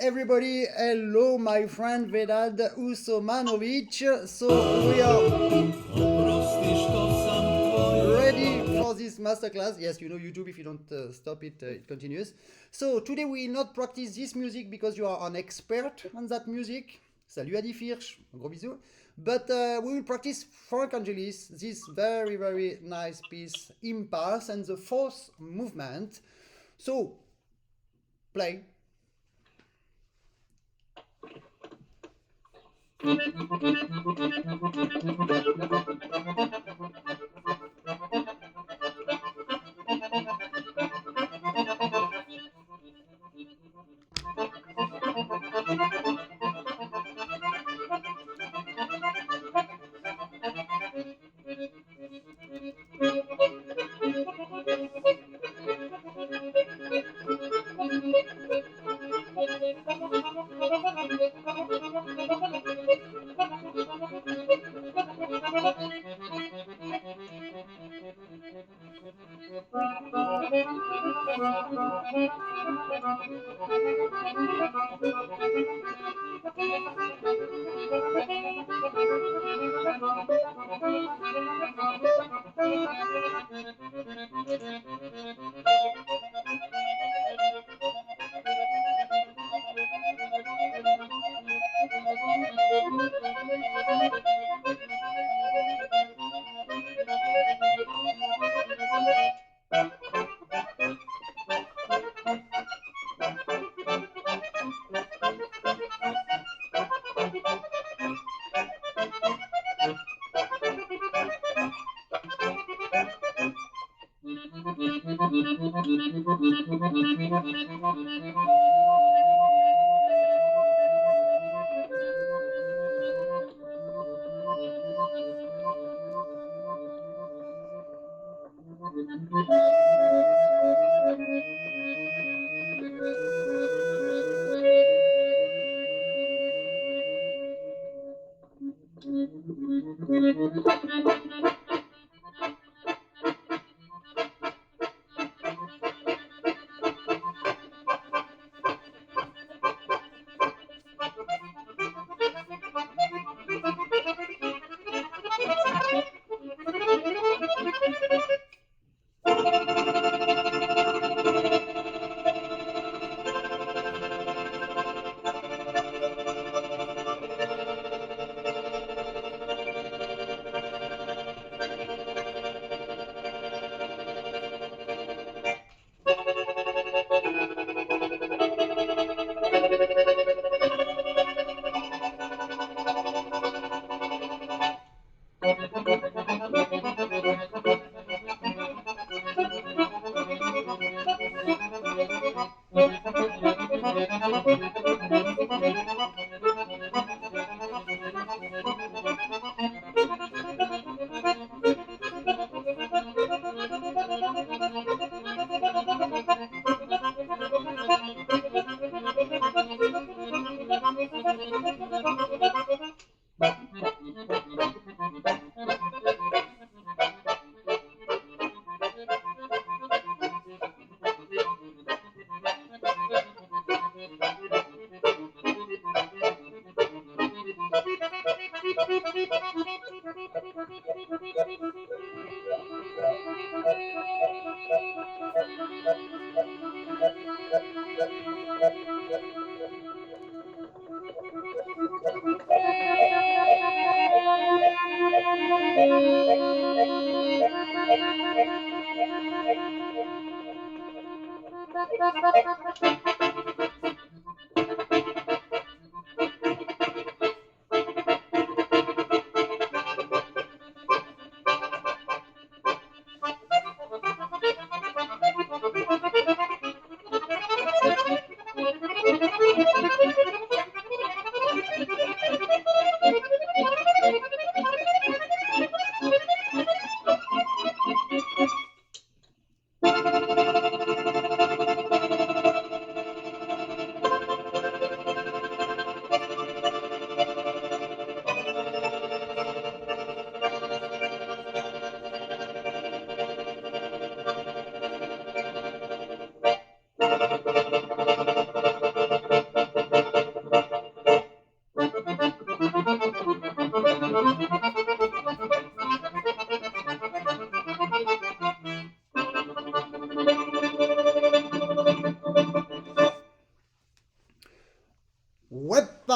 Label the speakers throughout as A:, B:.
A: everybody. Hello, my friend Vedad Husomanović. So we are ready for this masterclass. Yes, you know YouTube. If you don't stop it, it continues. So today we will not practice this music because you are an expert on that music. Salut Adi Firsch, un gros bisou. But we will practice Frank Angelis, this very, very nice piece, Impasse, and the fourth movement. So, play.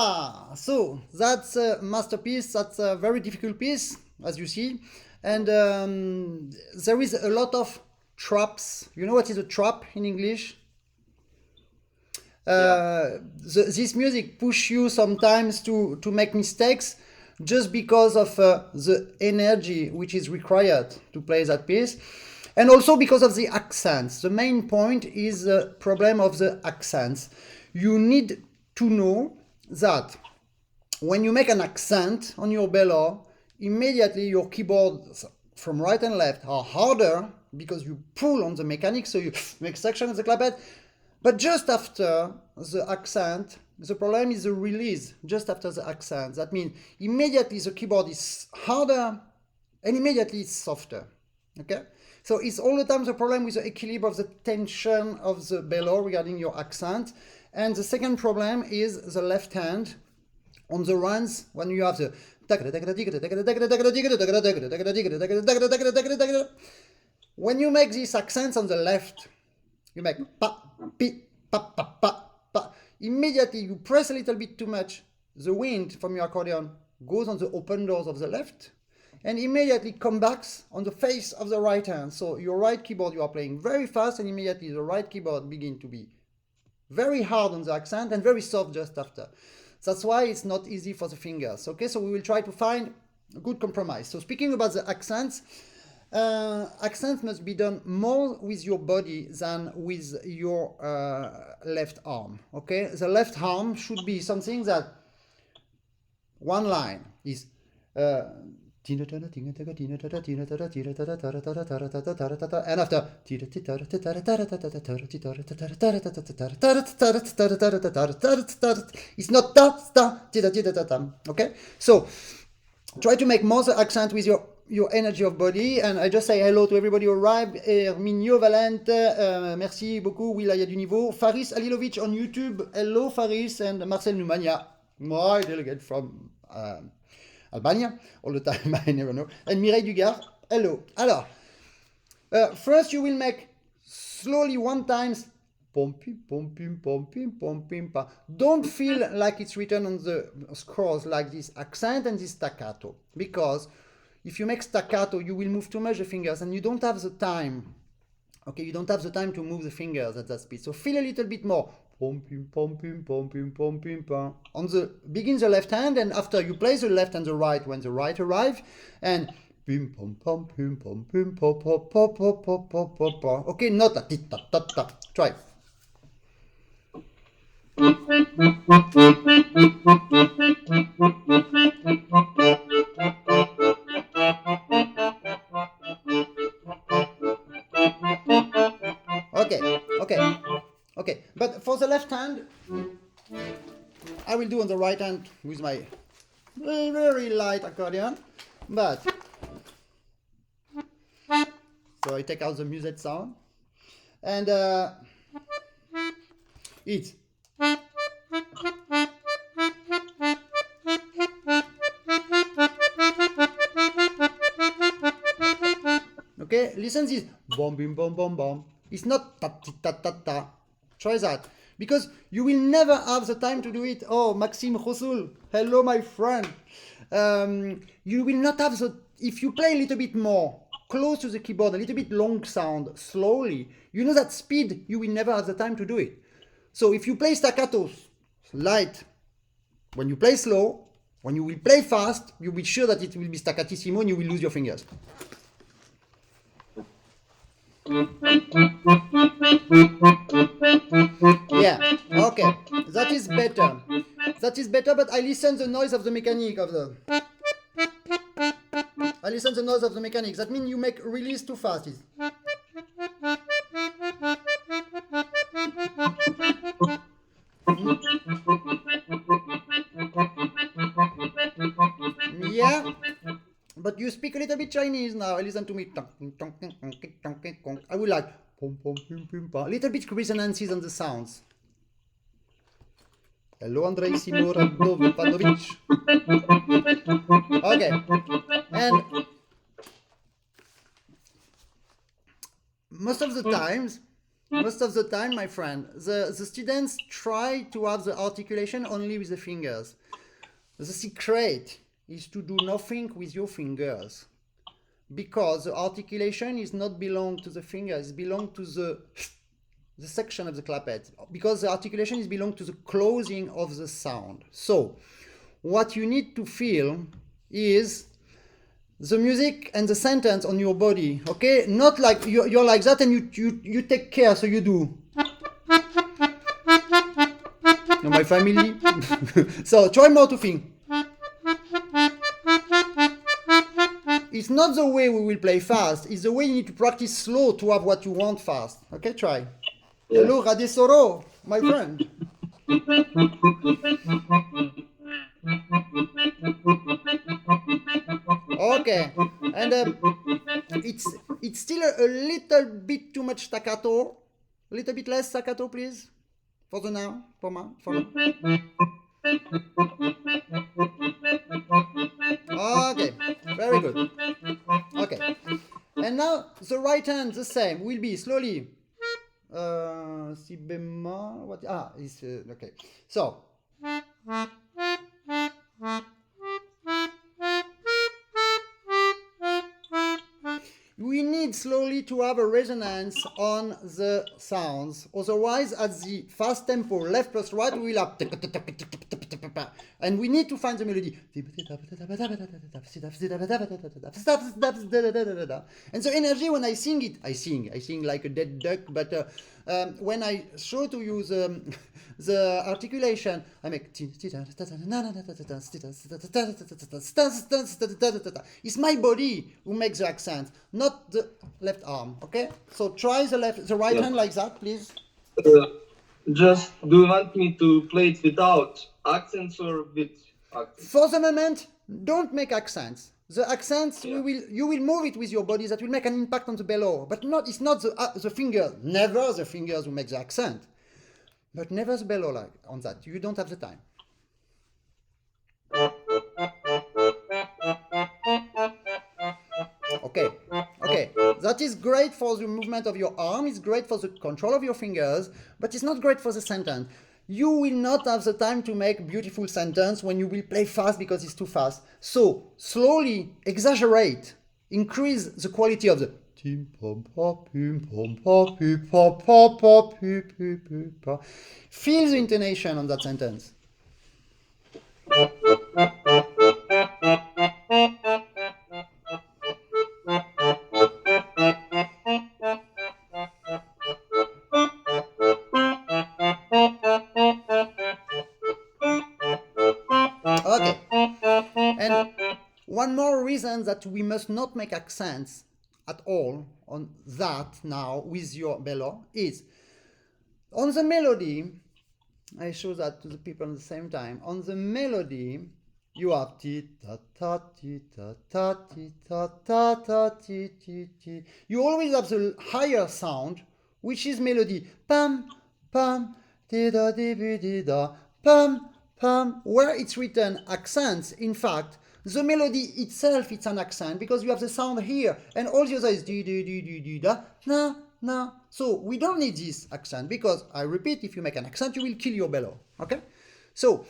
A: Voila! So that's a masterpiece. That's a very difficult piece, as you see. And there is a lot of traps. You know what is a trap in English? This music push you sometimes to make mistakes just because of the energy which is required to play that piece. And also because of the accents. The main point is the problem of the accents. You need to know that when you make an accent on your bellow, immediately your keyboards from right and left are harder because you pull on the mechanic, so you make suction of the clapet. But just after the accent, the problem is the release just after the accent. That means immediately the keyboard is harder and immediately it's softer. Okay? So it's all the time the problem with the equilibrium of the tension of the bellow regarding your accent. And the second problem is the left hand on the runs when you have the when you make these accents on the left, you make pa, pi, pa, pa, pa, pa. Immediately you press a little bit too much, the wind from your accordion goes on the open doors of the left and immediately comes back on the face of the right hand. So your right keyboard you are playing very fast and immediately the right keyboard begins to be very hard on the accent and very soft just after. That's why it's not easy for the fingers. Okay, so we will try to find a good compromise. So speaking about the accents, accents must be done more with your body than with your left arm. Okay, the left arm should be something that one line is and after it's not ta ta ta ta. Okay, so try to make more the accent with your energy of body. And I just say hello to everybody who arrived. Herminio Valente, merci beaucoup. Oui, là, il y a du niveau. Faris Alilovic on YouTube. Hello, Faris. And Marcel Numania, my delegate from Albania. All the time, I never know. And Mireille Dugard. Hello. Alors, first you will make slowly one times. Pom pim pom pim pom pim pom pim pa. Don't feel like it's written on the scrolls like this accent and this staccato, because if you make staccato, you will move too much the fingers and you don't have the time. Okay, you don't have the time to move the fingers at that speed. So feel a little bit more. Pom pim pom pim pom pim pom pim pa. On the begin the left hand, and after you play the left and the right when the right arrive, and pim pom pom pim pom pim pom pom pom pom pom pom pom pom. Okay, not a tit tat tat tat. Try. Okay, but for the left hand, I will do on the right hand with my very, very light accordion, but so I take out the musette sound, and it's okay, listen this bom bim bom bom bom. It's not ta ta ta ta. Try that, because you will never have the time to do it. Oh, Maxime Rosul, hello my friend. You will not have the, if you play a little bit more close to the keyboard, a little bit long sound, slowly, you know that speed, you will never have the time to do it. So if you play staccatos, light, when you play slow, when you will play fast, you'll be sure that it will be staccatissimo and you will lose your fingers. Yeah, okay, that is better. That is better, but I listen the noise of the mechanic of the. I listen the noise of the mechanic. That means you make release too fast. Yeah, but you speak a little bit Chinese now. Listen to me. I would like a little bit resonances on the sounds. Hello, Andrei Simoradovanovic. Okay, and most of the times Most of the time, my friend, the students try to have the articulation only with the fingers. The secret is to do nothing with your fingers, because the articulation is not belong to the fingers, it belong to the section of the clapet, because the articulation is belong to the closing of the sound. So what you need to feel is the music and the sentence on your body, okay? Not like you're like that and you take care, so you do. My family. So try more to think. It's not the way we will play fast, it's the way you need to practice slow to have what you want fast. Okay, try. Yeah. Hello, Radesoro, my friend. Okay, and it's still a little bit too much staccato. A little bit less staccato, please. For the now, for now. Okay, very good. Okay, and now the right hand, the same, will be slowly. Si bemol, what? It's okay. So. We need slowly to have a resonance on the sounds. Otherwise, at the fast tempo, left plus right, we will have. And we need to find the melody. And the energy, when I sing it, I sing like a dead duck, but when I show to you the articulation, I make. It's my body who makes the accent, not the left arm. Okay, so try the right hand like that, please.
B: Just, do you want me to play it without accents or with accents?
A: For the moment, don't make accents. The accents, you will move it with your body. That will make an impact on the bellow, but it's not the fingers. Never the fingers will make the accent, but never the bellow like on that. You don't have the time. Okay, that is great for the movement of your arm, it's great for the control of your fingers, but it's not great for the sentence. You will not have the time to make beautiful sentence when you will play fast because it's too fast. So slowly exaggerate, increase the quality of the feel the intonation on that sentence. Okay. And one more reason that we must not make accents at all on that now with your bellow is on the melody. I show that to the people at the same time. On the melody, you have ti ta ta ti ta ta ti ta ta ta ti ti ti. You always have the higher sound, which is melody. Pam pam ti da di bi di da pam pam. Where it's written accents, in fact, the melody itself it's an accent because you have the sound here, and all the other is di di di di di da na. No, so we don't need this accent because I repeat, if you make an accent, you will kill your bellow. Okay, so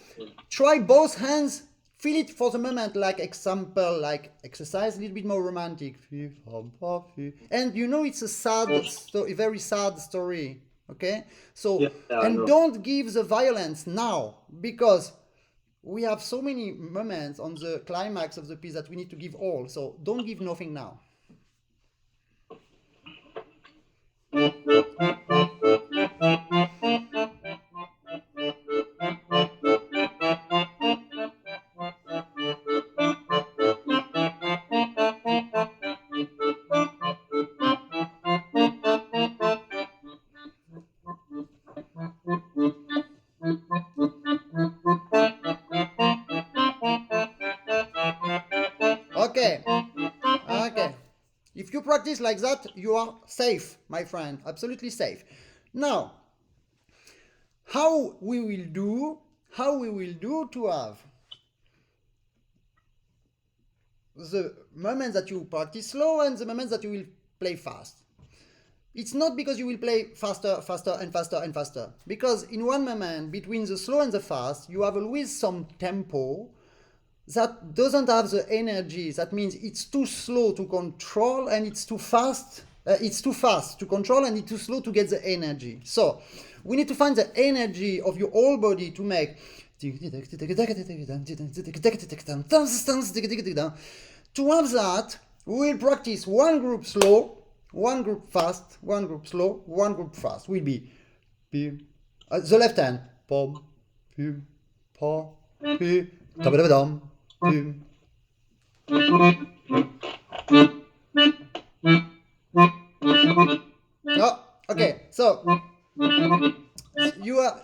A: try both hands. Feel it for the moment, like example, like exercise, a little bit more romantic. And you know it's a sad, a very sad story. Okay, so and don't give the violence now because we have so many moments on the climax of the piece that we need to give all. So don't give nothing now. Okay. If you practice like that, you are safe, my friend. Absolutely safe. Now, how we will do to have the moments that you practice slow and the moments that you will play fast. it's not because you will play faster, faster, and faster, and faster. Because in one moment, between the slow and the fast, you have always some tempo that doesn't have the energy. That means it's too slow to control and it's too fast. It's too fast to control and it's too slow to get the energy. So we need to find the energy of your whole body to make. To have that, we will practice one group slow, one group fast, one group slow, one group fast. Will be the left hand. Pom, pum, pom, pum, tabadabadam, pum. Oh, okay. So you are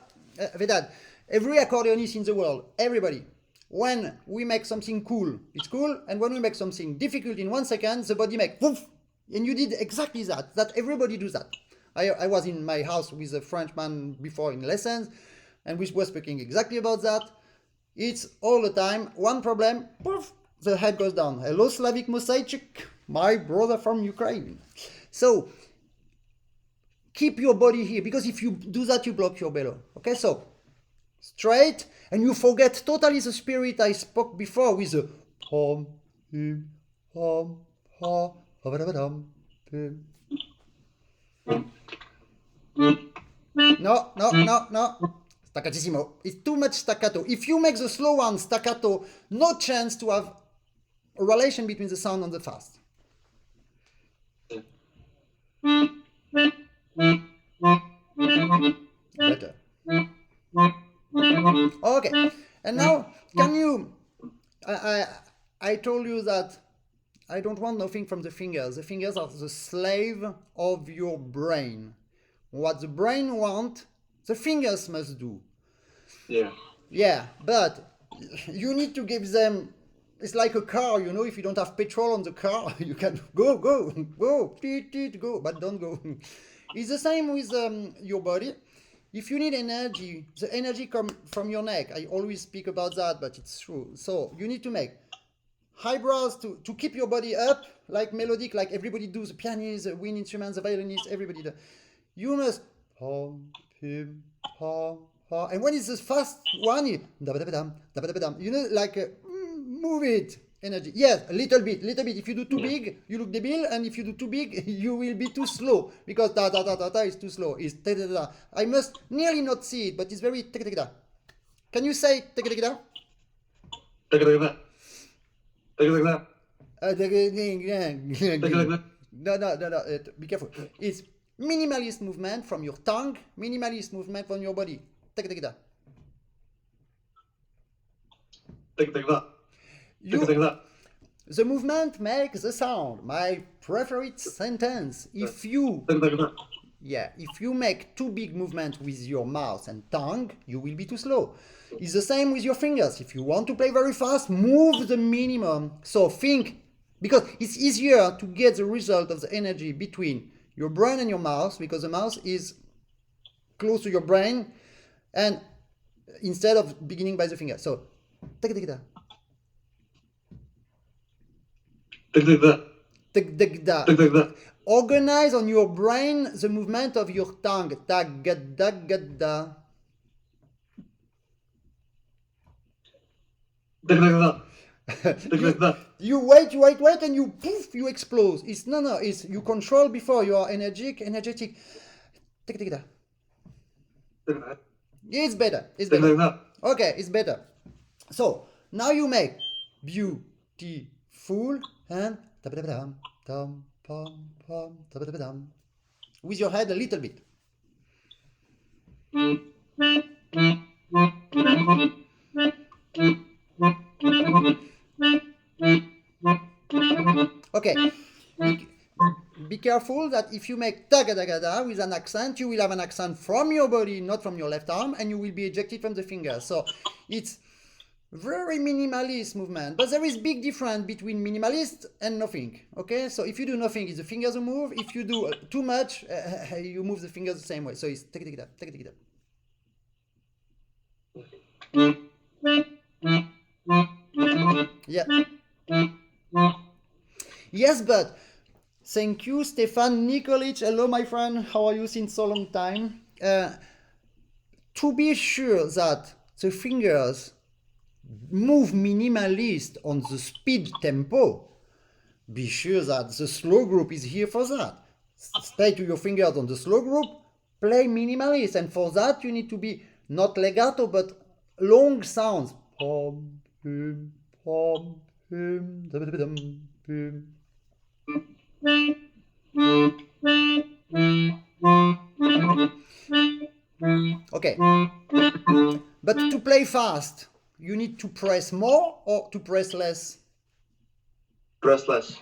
A: Vedad. Every accordionist in the world, everybody. When we make something cool, it's cool, and when we make something difficult in 1 second, the body makes woof. And you did exactly that. That everybody does that. I was in my house with a Frenchman before in lessons, and we were speaking exactly about that. It's all the time. One problem, poof, the head goes down. Hello, Slavic Mosaic, my brother from Ukraine. So keep your body here, because if you do that, you block your bellow. Okay, so straight, and you forget totally the spirit I spoke before with the hom, hum, hom, ha, ha, no, staccatissimo. It's too much staccato. If you make the slow one staccato, no chance to have a relation between the sound and the fast. Better. Okay, and now can you? I told you that I don't want nothing from the fingers. The fingers are the slave of your brain. What the brain wants, the fingers must do.
B: Yeah.
A: Yeah, but you need to give them. It's like a car, you know. If you don't have petrol on the car, you can go, go, but don't go. It's the same with your body. If you need energy, the energy comes from your neck. I always speak about that, but it's true. So you need to make eyebrows to keep your body up, like melodic, like everybody does, the pianists, the wind instruments, the violinists, everybody does. You must hum, hum, hum, hum. And when it's the fast one, you know, like move it. Energy. Yes, a little bit. If you do too big, you look debil, and if you do too big, you will be too slow, because da da da da da is too slow. It's da da da. I must nearly not see it, but it's very da da da. Can you say da da da? No. Be careful. It's minimalist movement from your tongue, minimalist movement from your body. Da da da. The movement makes the sound. My preferred sentence. If you make too big movement with your mouth and tongue, you will be too slow. It's the same with your fingers. If you want to play very fast, move the minimum. So think, because it's easier to get the result of the energy between your brain and your mouth, because the mouth is close to your brain, and instead of beginning by the finger. So take it. Organize on your brain the movement of your tongue. You wait, and you poof, you explode. It's you control before you are energetic. It's better. Okay, it's better. So now you make beautiful and with your head a little bit. Okay. Be careful that if you make tagadagada with an accent, you will have an accent from your body, not from your left arm, and you will be ejected from the fingers. So it's very minimalist movement, but there is big difference between minimalist and nothing. Okay, so if you do nothing, it's the fingers who move. If you do too much, you move the fingers the same way. So it's take it up. Yeah. Yes, but Thank you, Stefan Nikolic. Hello, my friend. How are you since so long time? To be sure that the fingers move minimalist on the speed tempo, be sure that the slow group is here for that. Stay to your fingers on the slow group, play minimalist, and for that you need to be not legato but long sounds. Pom, pum, pom, pum, da, da, da, dum, pum. Okay, but to play fast, you need to press more or to press less?
B: Press less.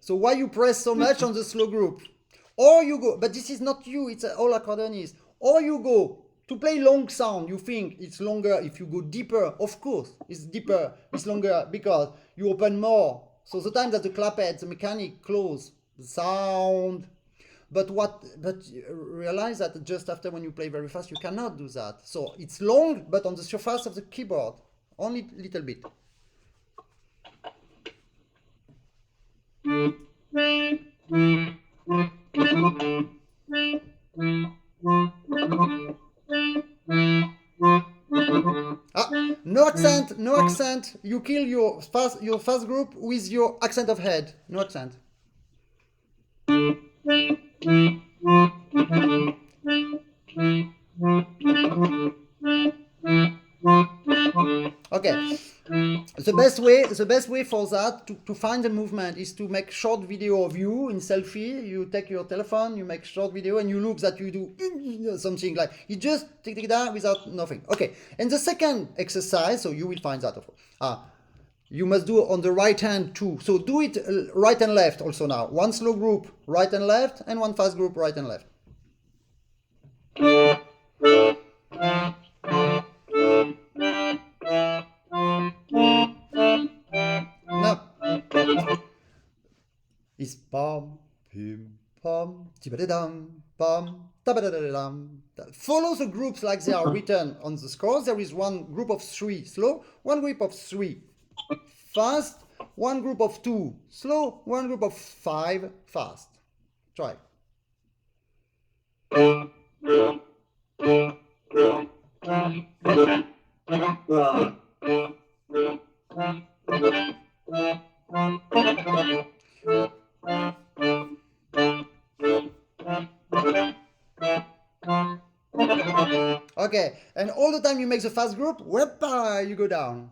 A: So why you press so much on the slow group? Or you go, but this is not you, it's all accordionists. Or you go to play long sound, you think it's longer if you go deeper. Of course, it's deeper, it's longer because you open more. So the time that the claphead, the mechanic close, the sound. But realize that just after when you play very fast, you cannot do that. So it's long, but on the surface of the keyboard, only little bit. No accent, no accent. You kill your fast group with your accent of head. No accent. Okay. The best way for that to find the movement is to make short video of you in selfie. You take your telephone, you make short video, and you look that you do something like you just take it down without nothing. Okay. And the second exercise, so you will find that of course. You must do on the right hand too. So do it right and left also now. One slow group right and left, and one fast group right and left. Now, it's pom, pim, pom, tibadadam, pom, tabadadadam. Follow the groups like they are written on the scores. There is one group of 3 slow, one group of 3 fast, one group of 2 slow, one group of 5 fast. Try. Okay, and all the time you make the fast group, whoopa, you go down.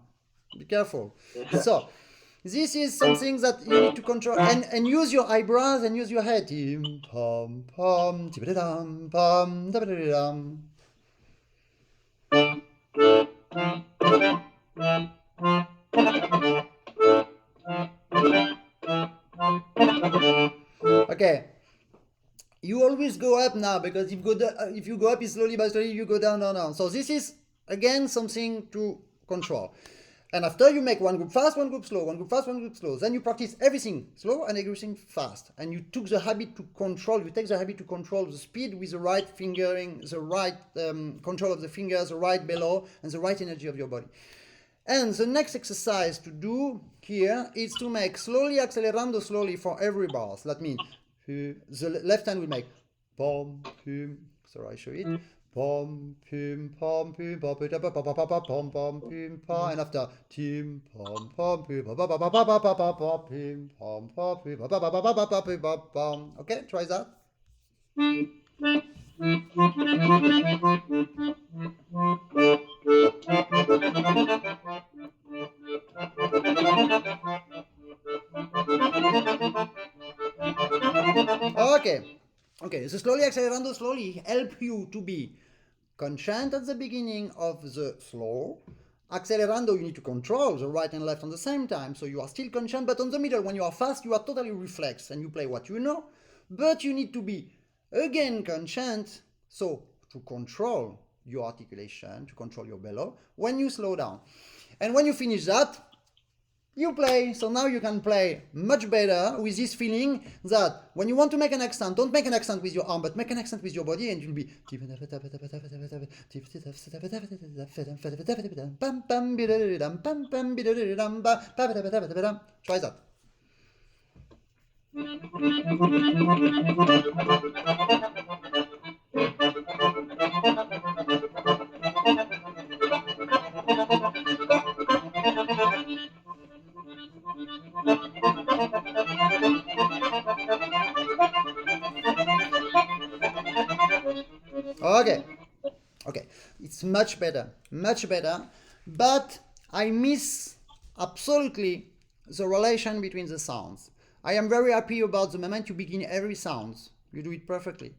A: Be careful. So, this is something that you need to control and use your eyebrows and use your head. Tim, pom, pom, tibadadam, pom, tabadadam. Okay. You always go up now because if you go up slowly by slowly, you go down, down, down. So this is again something to control. And after you make one group fast, one group slow, one group fast, one group slow, then you practice everything slow and everything fast. And you took the habit to control, you take the habit to control the speed with the right fingering, the right control of the fingers, the right bellow, and the right energy of your body. And the next exercise to do here is to make slowly, accelerando slowly for every bar. So that means the left hand will make pom, pum, sorry I show it. Pom, pum, pom, pum, pom, pum, pom, pom, pom, pum, pom, and after tim, pom, pom, pum, pom, pom, pom, pom, pom, pom. Okay, try that. Okay, so slowly accelerando slowly help you to be conscient at the beginning of the slow. Accelerando, you need to control the right and left on the same time, so you are still conscient, but on the middle, when you are fast, you are totally reflex and you play what you know, but you need to be again conscient, so to control your articulation, to control your bellow, when you slow down. And when you finish that, you play. So now you can play much better with this feeling that when you want to make an accent, don't make an accent with your arm, but make an accent with your body and you'll be try that. Okay, okay, it's much better, much better. But I miss absolutely the relation between the sounds. I am very happy about the moment you begin every sound. You do it perfectly.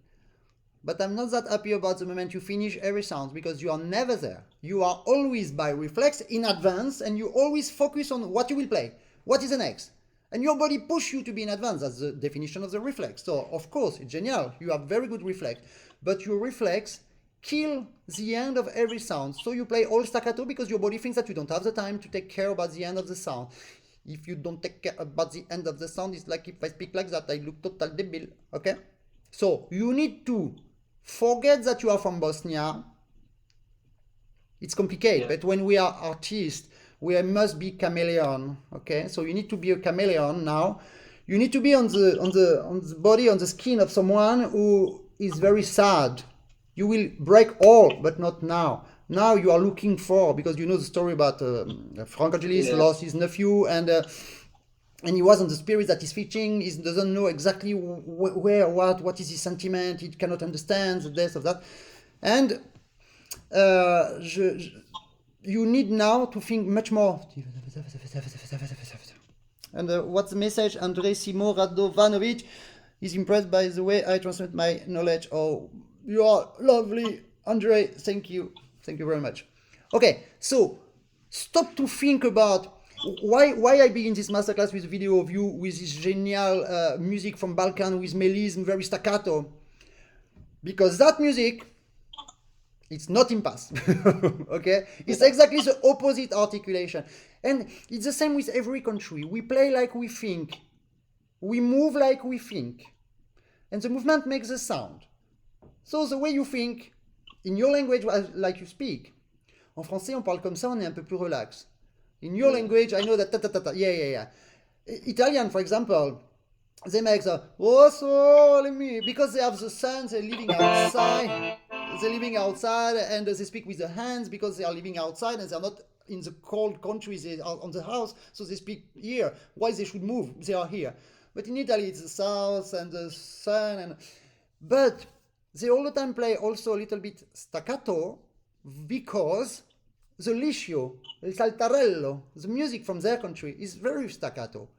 A: But I'm not that happy about the moment you finish every sound because you are never there. You are always by reflex in advance and you always focus on what you will play. What is the next? And your body push you to be in advance. That's the definition of the reflex. So of course it's genial. You have very good reflex. But your reflex kill the end of every sound. So you play all staccato because your body thinks that you don't have the time to take care about the end of the sound. If you don't take care about the end of the sound, it's like if I speak like that, I look total debil. Okay? So you need to forget that you are from Bosnia. It's complicated, but when we are artists, we must be chameleon. Okay, so you need to be a chameleon now. You need to be on the body, on the skin of someone who is very sad. You will break all, but not now. Now you are looking for, because you know the story about Frank Angelis lost his nephew and he was on the spirit that is fishing. He doesn't know exactly where, what is his sentiment. He cannot understand the death of that. And you need now to think much more. And what's the message? Andrei Simo Radovanović is impressed by the way I transmit my knowledge. Oh, you are lovely, Andrei. Thank you. Thank you very much. Okay, so stop to think about why I begin this masterclass with a video of you with this genial music from Balkan with melism, very staccato. Because that music, it's not impasse. Okay? It's exactly the opposite articulation. And it's the same with every country. We play like we think. We move like we think. And the movement makes the sound. So the way you think, in your language, like you speak. En français, on parle comme ça, on est un peu plus relax. In your language, I know that ta-ta-ta-ta, yeah. Italian, for example, they make the oh sole mi because they have the sun, they're living outside. They're living outside and they speak with their hands because they are living outside and they're not in the cold countries, they are on the house, so they speak here. Why they should move? They are here. But in Italy, it's the south and the sun, but they all the time play also a little bit staccato because the liscio, il saltarello, the music from their country is very staccato.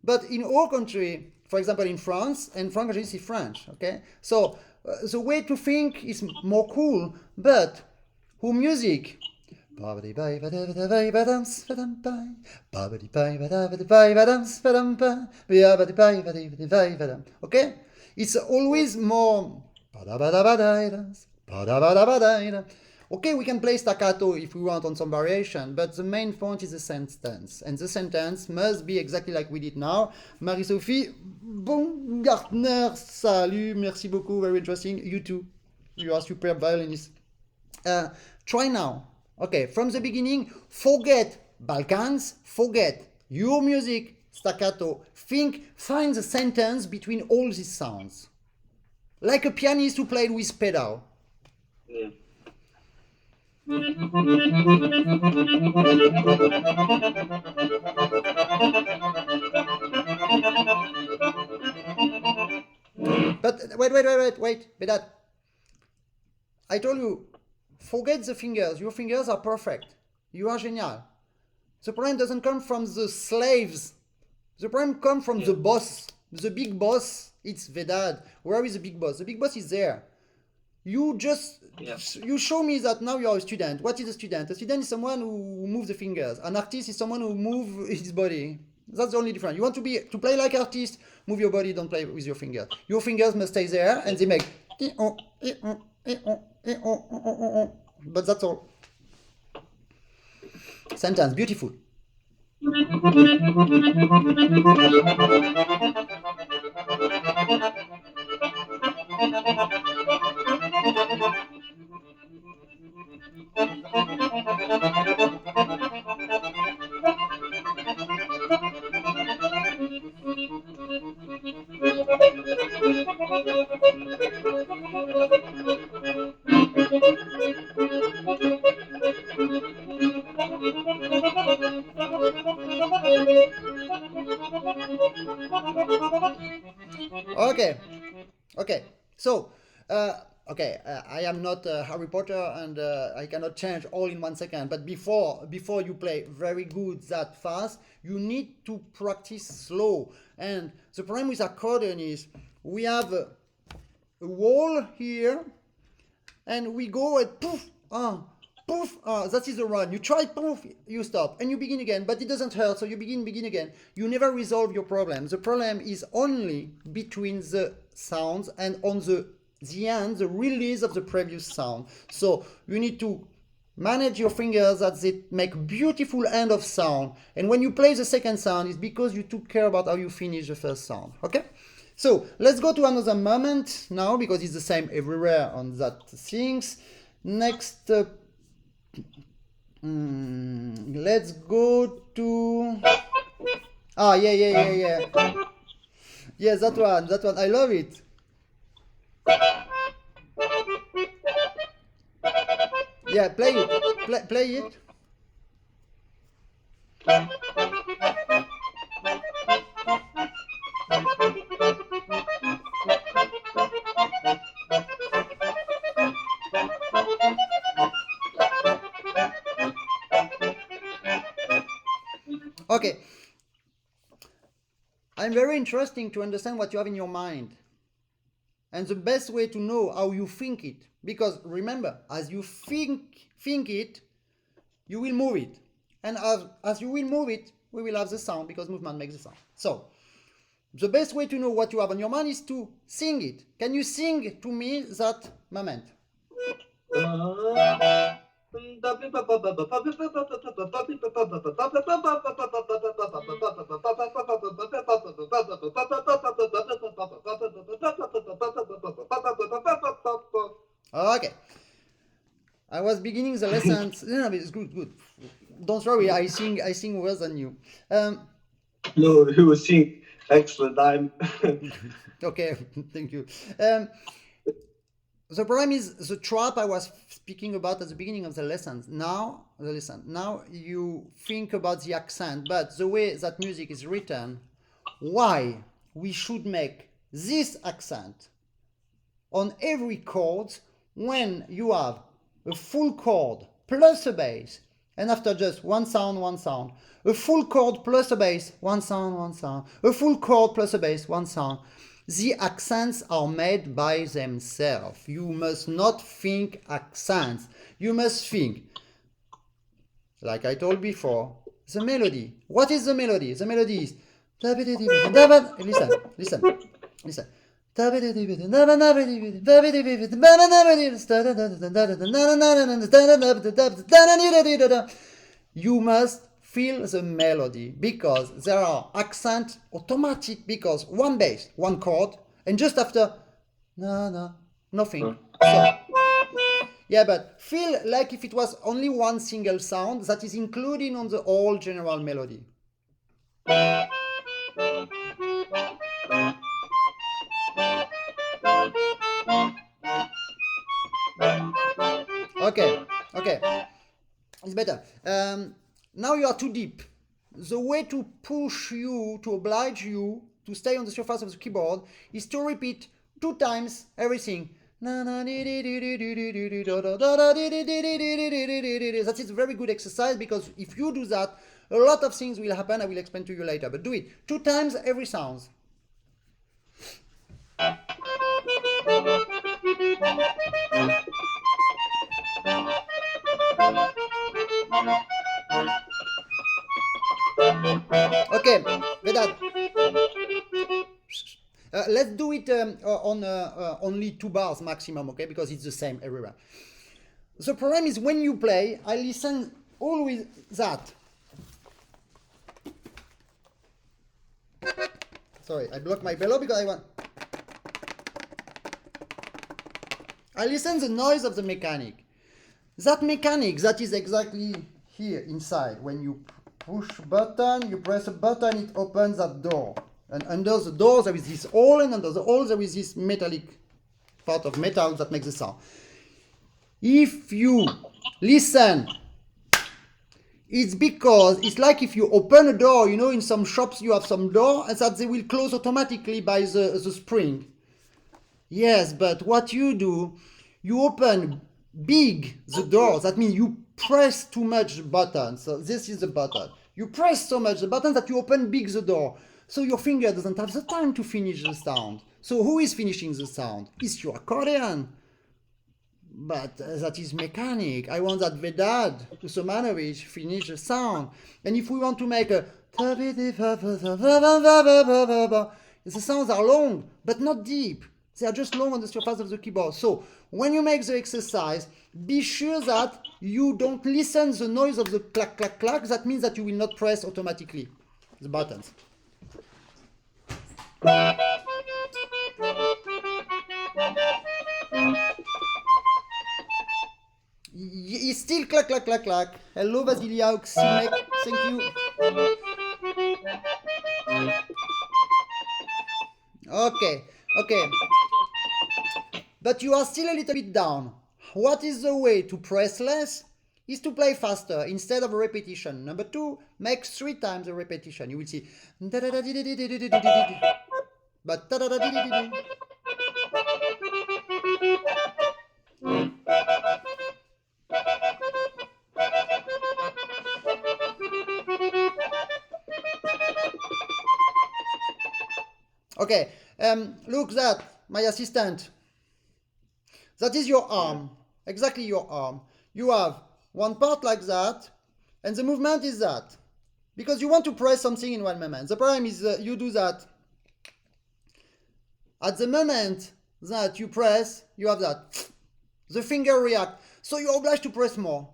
A: But in our country, for example in France, and Frank is French, okay? So the way to think is more cool, but who music? Okay, it's always more. Okay, we can play staccato if we want on some variation, but the main point is the sentence. And the sentence must be exactly like we did now. Marie-Sophie Baumgartner, salut, merci beaucoup, very interesting. You too, you are superb violinist. Try now. Okay, from the beginning, forget Balkans, forget your music, staccato. Find the sentence between all these sounds. Like a pianist who played with pedal.
B: Yeah.
A: But wait, Vedad. I told you, forget the fingers. Your fingers are perfect. You are genial. The problem doesn't come from the slaves. The problem comes from the boss. The big boss, it's Vedad. Where is the big boss? The big boss is there. You show me that now you are a student. What is a student? A student is someone who moves the fingers. An artist is someone who moves his body. That's the only difference. You want to play like artist, move your body, don't play with your fingers. Your fingers must stay there and they make but that's all. Sentence, beautiful. Okay, okay. So, I am not Harry Potter, and I cannot change all in 1 second. But before you play very good that fast, you need to practice slow. And the problem with accordion is we have a wall here, and we go at poof, poof, that is the run. You try poof, you stop, and you begin again, but it doesn't hurt, so you begin again. You never resolve your problem. The problem is only between the sounds and on the end, the release of the previous sound. So you need to manage your fingers that they make beautiful end of sound. And when you play the second sound, it's because you took care about how you finish the first sound. Okay? So let's go to another moment now, because it's the same everywhere on that things. Next, let's go to yeah. Yeah, that one. I love it. Yeah, play it. Play it. Okay. I'm very interesting to understand what you have in your mind. And the best way to know how you think it. Because remember, as you think it, you will move it. And as you will move it, we will have the sound, because movement makes the sound. So, the best way to know what you have on your mind is to sing it. Can you sing to me that moment? Okay. I was beginning the lessons. No, it's good. Don't worry, I sing worse than you.
B: No, you will sing excellent.
A: Okay, thank you. The problem is the trap I was speaking about at the beginning of the lessons. Now you think about the accent, but the way that music is written, why we should make this accent on every chord when you have a full chord plus a bass, and after just one sound, a full chord plus a bass, one sound, a full chord plus a bass, one sound. The accents are made by themselves. You must not think accents. You must think, like I told before, the melody. What is the melody? The melody is... Listen. You must feel the melody, because there are accents automatic, because one bass, one chord, and just after nothing. So, yeah, but feel like if it was only one single sound that is included on the whole general melody. Okay, it's better. Now you are too deep. The way to push you, to oblige you to stay on the surface of the keyboard, is to repeat 2 times everything. That is a very good exercise, because if you do that, a lot of things will happen. I will explain to you later, but do it 2 times every sound. Okay, Vedad. Let's do it on only 2 bars maximum, okay? Because it's the same everywhere. The problem is when you play, I listen always that. Sorry, I blocked my bellow because I listen the noise of the mechanic. That mechanic, that is exactly here inside. When you push button, you press a button, it opens that door. And under the door there is this hole, and under the hole there is this metallic part of metal that makes the sound. If you listen, it's because it's like if you open a door, you know, in some shops you have some door and that they will close automatically by the spring. Yes, but what you do, you open big the door. That means you press too much the button. So this is the button. You press so much the button that you open big the door. So your finger doesn't have the time to finish the sound. So who is finishing the sound? It's your accordion. But that is mechanic. I want that Vedad, Husomanović, finish the sound. And if we want to make a... The sounds are long, but not deep. They are just long on the surface of the keyboard. So when you make the exercise, be sure that you don't listen the noise of the clack, clack, clack. That means that you will not press automatically the buttons. It's still clack, clack, clack, clack. Hello, Vasilia Oximek. Thank you. Okay, okay. But you are still a little bit down. What is the way to press less? Is to play faster instead of a repetition. Number 2, make 3 times the repetition. You will see. But okay, look that, my assistant. That is your arm, exactly your arm. You have one part like that, and the movement is that. Because you want to press something in one moment. The problem is you do that. At the moment that you press, you have that. The finger react. So you're obliged to press more.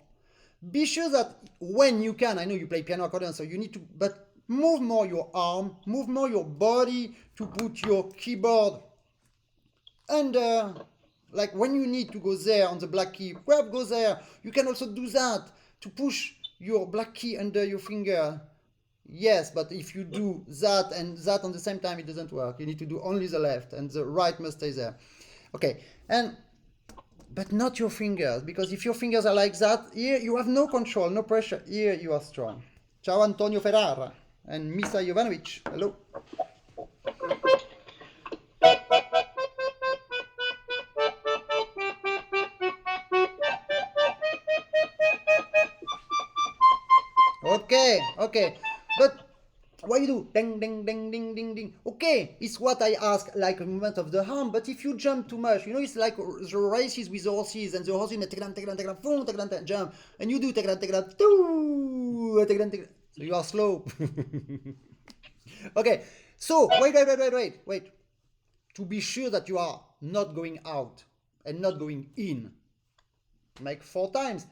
A: Be sure that when you can, I know you play piano accordion, so you need to, but move more your arm, move more your body to put your keyboard under, like when you need to go there on the black key, go there. You can also do that to push your black key under your finger. Yes, but if you do that and that on the same time, it doesn't work. You need to do only the left, and the right must stay there. Okay, but not your fingers, because if your fingers are like that, here you have no control, no pressure. Here you are strong. Ciao Antonio Ferrara and Misa Jovanovic. Hello. Okay, okay. But what you do? Ding, ding, ding, ding, ding, ding. Okay, it's what I ask, like a movement of the arm. But if you jump too much, you know, it's like the races with the horses, and the horses jump, and you do so you are slow. Okay, so wait. To be sure that you are not going out and not going in, make 4 times.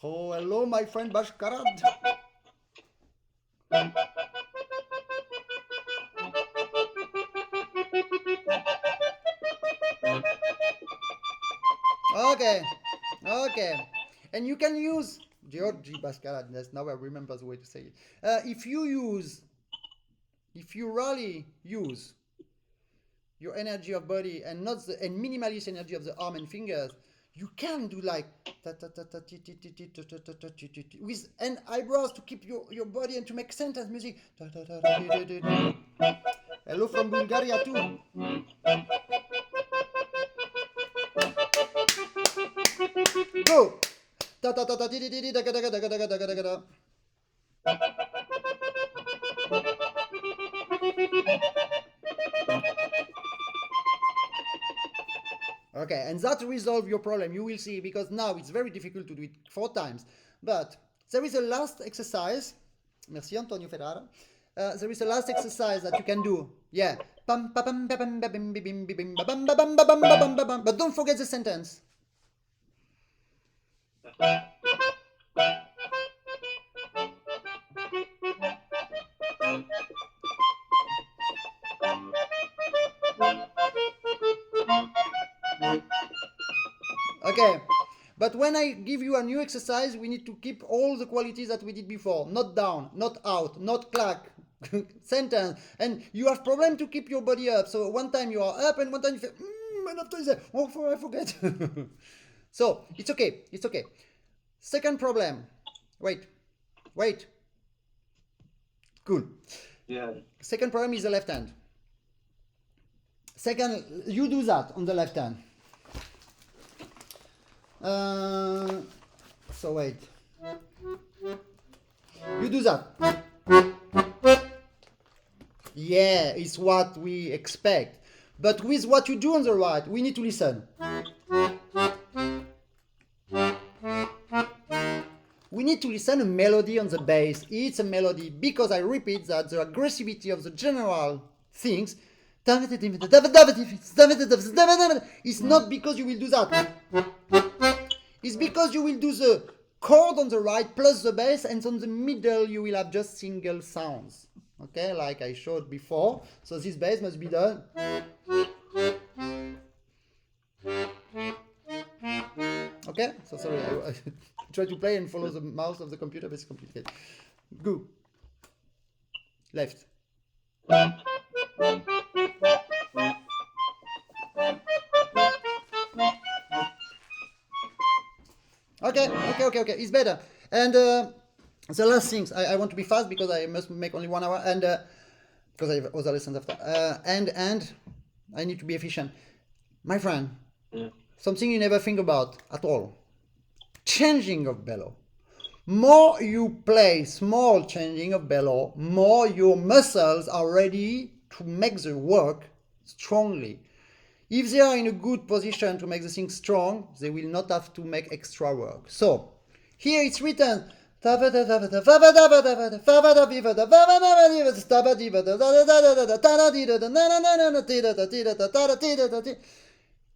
A: Oh, hello, my friend Bashkarad. Okay, okay. And you can use Georgi Bashkarad. Now I remember the way to say it. If you really use your energy of body and not the and minimalist energy of the arm and fingers, you can do like with and eyebrows to keep your body and to make sentence music. Hello from Bulgaria too. Go. Okay, and that resolve your problem, you will see, because now it's very difficult to do it 4 times. But there is a last exercise. Merci Antonio Ferrara. There is a last exercise that you can do. Yeah. But don't forget the sentence. Okay, But when I give you a new exercise, we need to keep all the qualities that we did before. Not down, not out, not clack, sentence. And you have problem to keep your body up. So one time you are up and one time you feel, and after you say, oh, I forget. So it's okay, it's okay. Second problem. Wait. Cool.
B: Yeah.
A: Second problem is the left hand. Second, you do that on the left hand. So wait. You do that. Yeah, it's what we expect. But with what you do on the right, we need to listen. We need to listen a melody on the bass. It's a melody because I repeat that the aggressivity of the general things it's not because you will do that. It's because you will do the chord on the right plus the bass, and on the middle you will have just single sounds. Okay, like I showed before. So this bass must be done. Okay, so sorry, I try to play and follow the mouse of the computer, but it's complicated. Go. Left. Okay, it's better. And the last things, I want to be fast because I must make only 1 hour, and because I have other lessons after. And I need to be efficient. My friend, something you never think about at all. Changing of bellow. More you play small changing of bellow, more your muscles are ready to make the work strongly. If they are in a good position to make the thing strong, they will not have to make extra work. So, here it's written.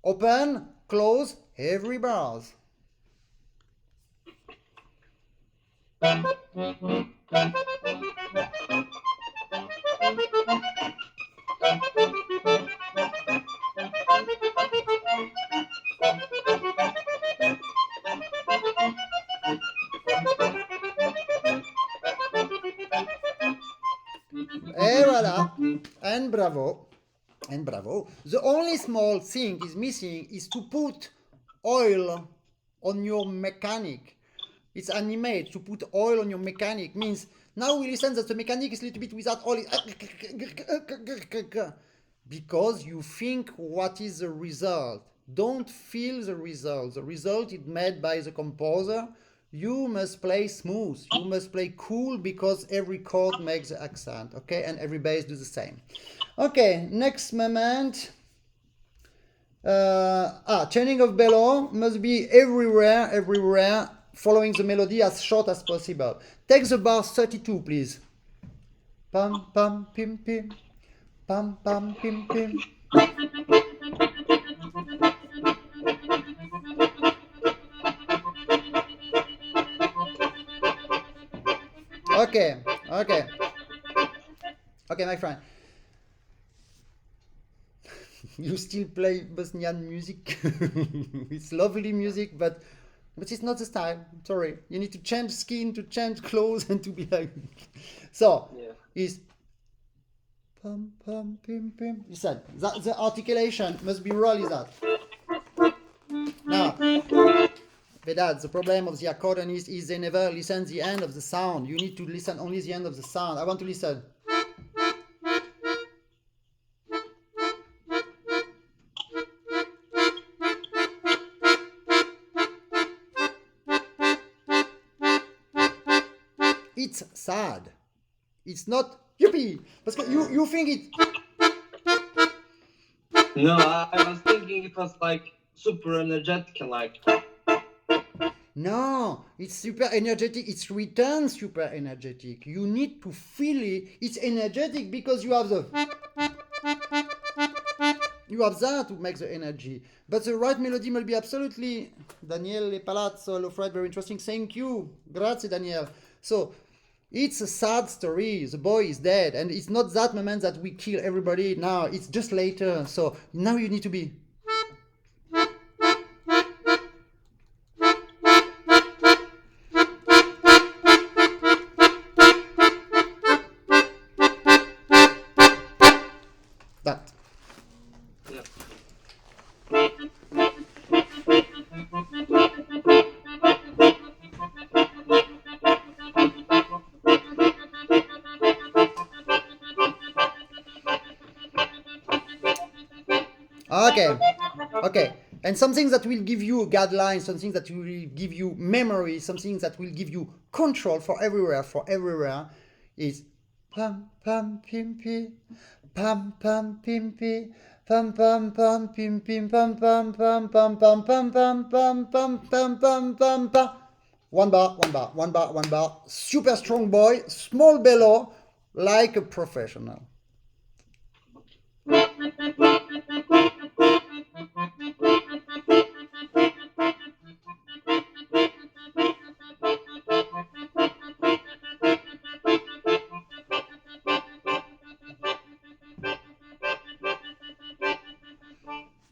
A: Open, close, every bars. Et voilà, and bravo. The only small thing is missing is to put oil on your mechanic. It's animate. To put oil on your mechanic means now we listen that the mechanic is a little bit without oil. Because you think what is the result. Don't feel the result. The result is made by the composer. You must play smooth. You must play cool because every chord makes the accent. Okay, and every bass do the same. Okay, next moment. Chaining of bellow must be everywhere, following the melody as short as possible. Take the bar 32, please. Pam pam pim pim, pam pam pim pim. Okay, my friend. You still play Bosnian music. It's lovely music, but it's not the style. Sorry, you need to change skin, to change clothes, and to be like. So it's pum pum pim pim. You said that the articulation must be really that. Now, Vedad, the problem of the accordionist is they never listen the end of the sound. You need to listen only the end of the sound. I want to listen. It's sad. It's not yippee. Because you think it.
B: No, I was thinking it was like super energetic and like.
A: No, it's super energetic. It's written super energetic. You need to feel it. It's energetic because you have the. You have that to make the energy. But the right melody must be absolutely. Daniele Palazzo, hello Fred, very interesting. Thank you. Grazie, Daniel. So, it's a sad story. The boy is dead. And it's not that moment that we kill everybody now. It's just later. So, now you need to be. That.
B: Yeah.
A: Okay. Okay. And something that will give you a guideline, something that will give you memory, something that will give you control for everywhere is pam pam pim pim pam pam pim pim pam pam pam pim pim pam pam pam pam pam pam pam pam pam pam pam pam pam. One bar, one bar, one bar, one bar. Super strong boy, small bellow, like a professional.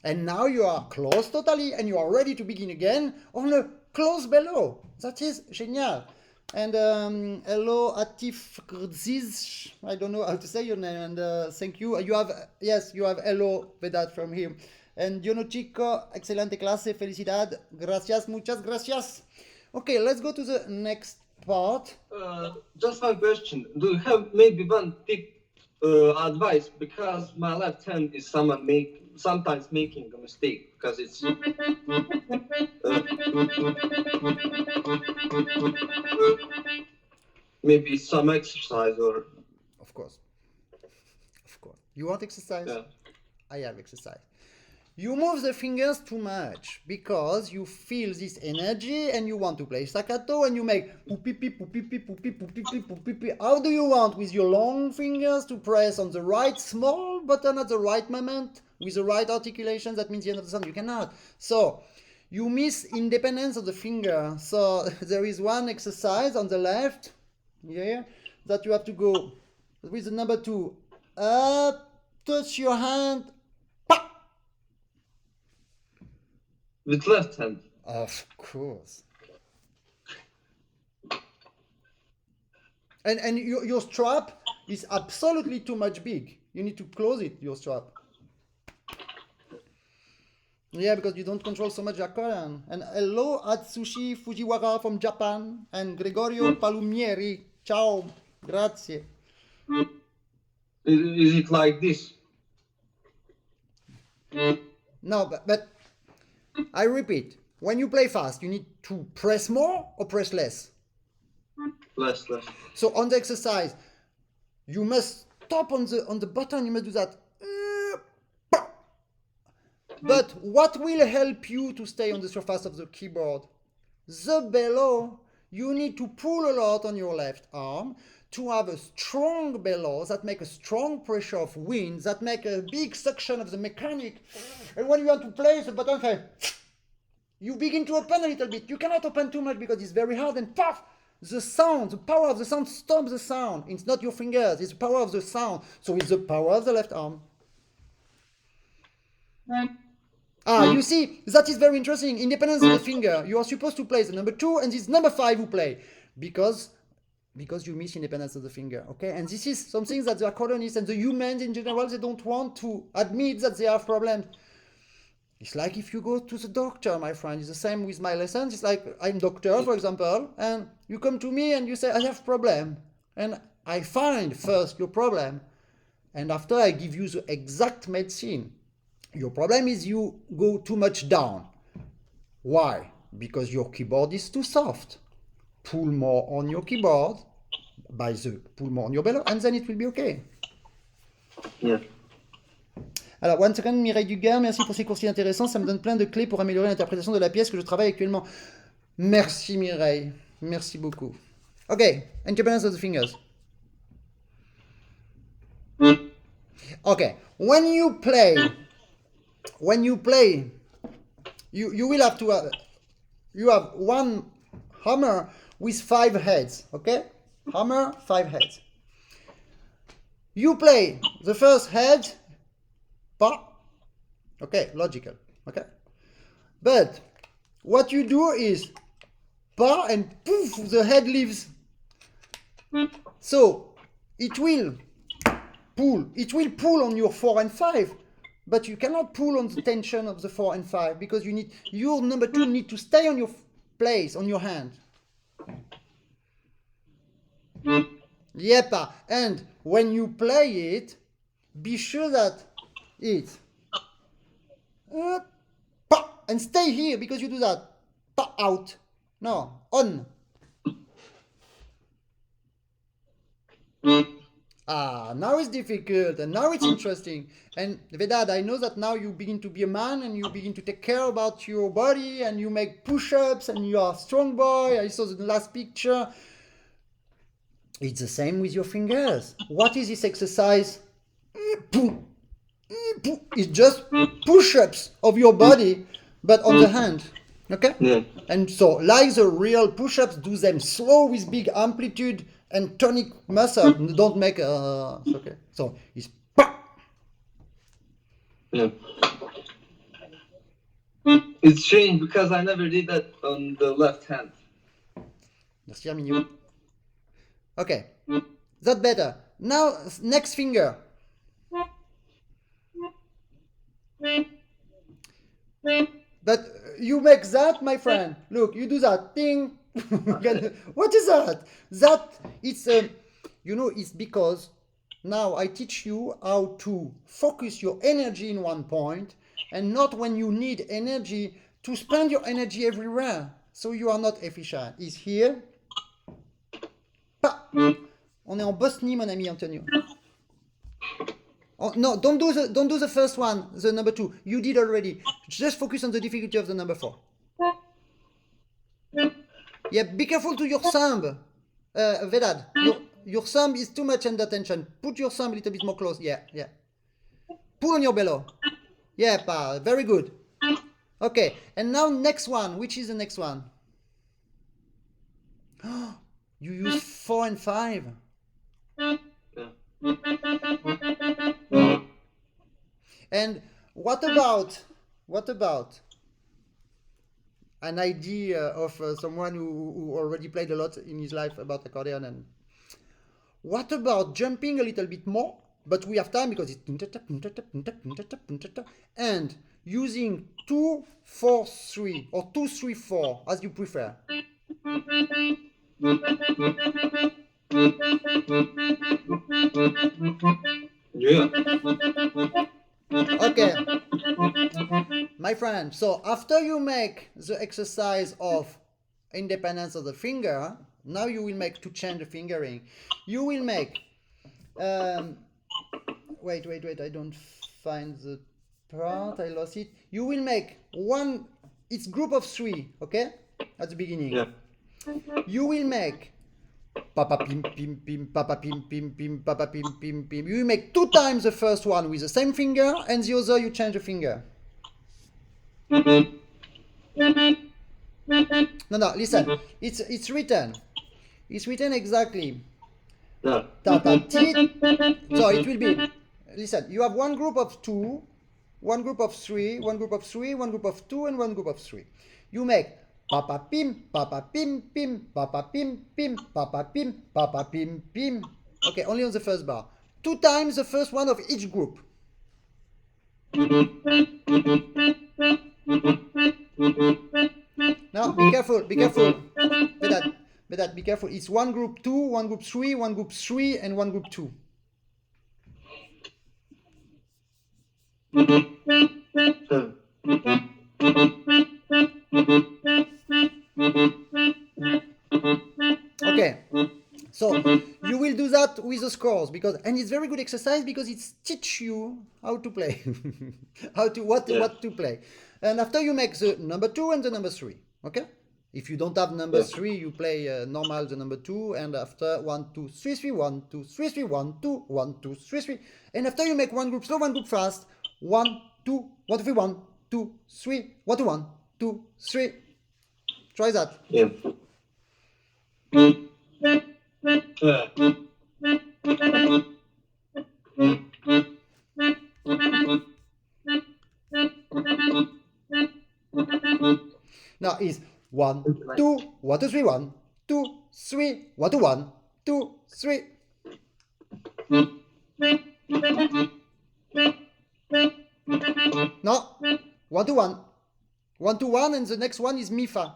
A: And now you are close totally and you are ready to begin again on a close bellow. That is genial. And hello Atif Grziz, I don't know how to say your name, and thank you. You have, yes, you have hello Vedad from him. And Diono Chico, excelente clase, felicidad, gracias, muchas gracias. Okay, let's go to the next part.
B: Just one question. Do you have maybe one tip advice? Because my left hand is sometimes making a mistake because it's maybe some exercise or
A: Of course. Of course. You want exercise?
B: yeah.
A: I have exercise. You move the fingers too much because you feel this energy and you want to play staccato and you make poopipi, poopipi, poopipi, poopipi, poopipi. How do you want with your long fingers to press on the right small button at the right moment with the right articulation? That means the end of the sound. You cannot. So you miss independence of the finger. So there is one exercise on the left here that you have to go with the number 2 up, touch your hand.
B: With left hand.
A: Of course. And your strap is absolutely too much big. You need to close it, your strap. Yeah, because you don't control so much accordion. And hello Atsushi Fujiwara from Japan and Gregorio Palumieri. Ciao. Grazie.
B: Is it like this?
A: No, but I repeat, when you play fast, you need to press more or press less?
B: Less.
A: So on the exercise, you must stop on the button, you must do that. But what will help you to stay on the surface of the keyboard? The bellow. You need to pull a lot on your left arm to have a strong bellow that make a strong pressure of wind, that make a big suction of the mechanic. And when you want to play the button, you begin to open a little bit. You cannot open too much because it's very hard, and puff! The sound, the power of the sound stops the sound. It's not your fingers, it's the power of the sound. So it's the power of the left arm. You see, that is very interesting. Independence of the finger. You are supposed to play the number 2 and this number 5 who play. Because you miss independence of the finger, okay? And this is something that the accordionists and the humans in general, they don't want to admit that they have problems. It's like if you go to the doctor, my friend. It's the same with my lessons. It's like I'm doctor, for example, and you come to me and you say, I have problem. And I find first your problem. And after I give you the exact medicine. Your problem is you go too much down. Why? Because your keyboard is too soft. Pull more on your keyboard, pull more on your bellow, and then it will be okay.
B: Yeah.
A: Alors, one second, Mireille Dugas, merci pour ces coursiers intéressants. Ça me donne plein de clés pour améliorer l'interprétation de la pièce que je travaille actuellement. Merci, Mireille. Merci beaucoup. Okay, independence of the fingers. Okay, when you play, you will have to you have one hammer with 5 heads, okay? Hammer, 5 heads. You play the first head, pa, okay, logical, okay? But what you do is pa and poof, the head leaves. So it will pull. It will pull on your 4 and 5, but you cannot pull on the tension of the 4 and 5 because your number 2 need to stay on your place, on your hand. Yep, and when you play it, be sure that it's and stay here because you do that. Out. No, on. Now it's difficult and now it's interesting. And Vedad, I know that now you begin to be a man and you begin to take care about your body and you make push-ups and you are a strong boy. I saw the last picture. It's the same with your fingers. What is this exercise? It's just push-ups of your body, but on the hand. Okay?
B: Yeah.
A: And so, like the real push-ups, do them slow with big amplitude and tonic muscle. Don't make okay. So it's
B: Yeah. It's strange because I never did that on the left hand.
A: Merci Arminio. Okay, that's better. Now next finger. But you make that, my friend. Look, you do that. Ding. What is that? That it's it's because now I teach you how to focus your energy in one point and not when you need energy to spend your energy everywhere. So you are not efficient. It's here. On est en Bosnie, mon ami Antonio. Oh, no, don't do the first one, the number 2. You did already. Just focus on the difficulty of the number 4. Yeah, be careful to your thumb, Vedad. Your thumb is too much under tension. Put your thumb a little bit more close. Yeah. Pull on your bellow. Yeah, very good. Okay, and now next one. Which is the next one? You use 4 and 5. And what about an idea of someone who already played a lot in his life about accordion? And what about jumping a little bit more, but we have time because it's and using 2, 4, 3 or 2, 3, 4 as you prefer.
B: Yeah.
A: Okay, my friend, so after you make the exercise of independence of the finger, now you will make, to change the fingering, you will make wait, I don't find the part, I lost it. You will make one, it's group of 3, okay, at the beginning.
B: Yeah.
A: You will make papa pim pim pim, papa pim pim pim, papa pim pim pim. You make 2 times the first one with the same finger, and the other you change the finger. No, listen. It's written. It's written exactly.
B: Yeah.
A: Ta ta ti. So it will be. Listen. You have one group of 2, one group of 3, one group of 3, one group of 2, and one group of 3. You make papa pim pim, papa pim pim, papa pim pim. Okay, only on the first bar. 2 times the first one of each group. Now be careful. Vedad, be careful. It's one group 2, one group 3, one group 3, and one group 2. Okay, so you will do that with the scores and it's very good exercise because it teach you how to play, what to play. And after you make the number 2 and the number 3, okay. If you don't have number 3, you play normal the number 2, and after 1 2 3 3 1 2 3 3 1 2 1 2 3 3, and after you make one group slow, one group fast, 1 2 1 3 1 2 3 1 2 1 2 3. Try that.
B: Yeah.
A: Now it's 1 2 1 2 3 1 2 3 1 2 1 2 3. No, 1 to 1. 1 to 1, and the next one is mi fa.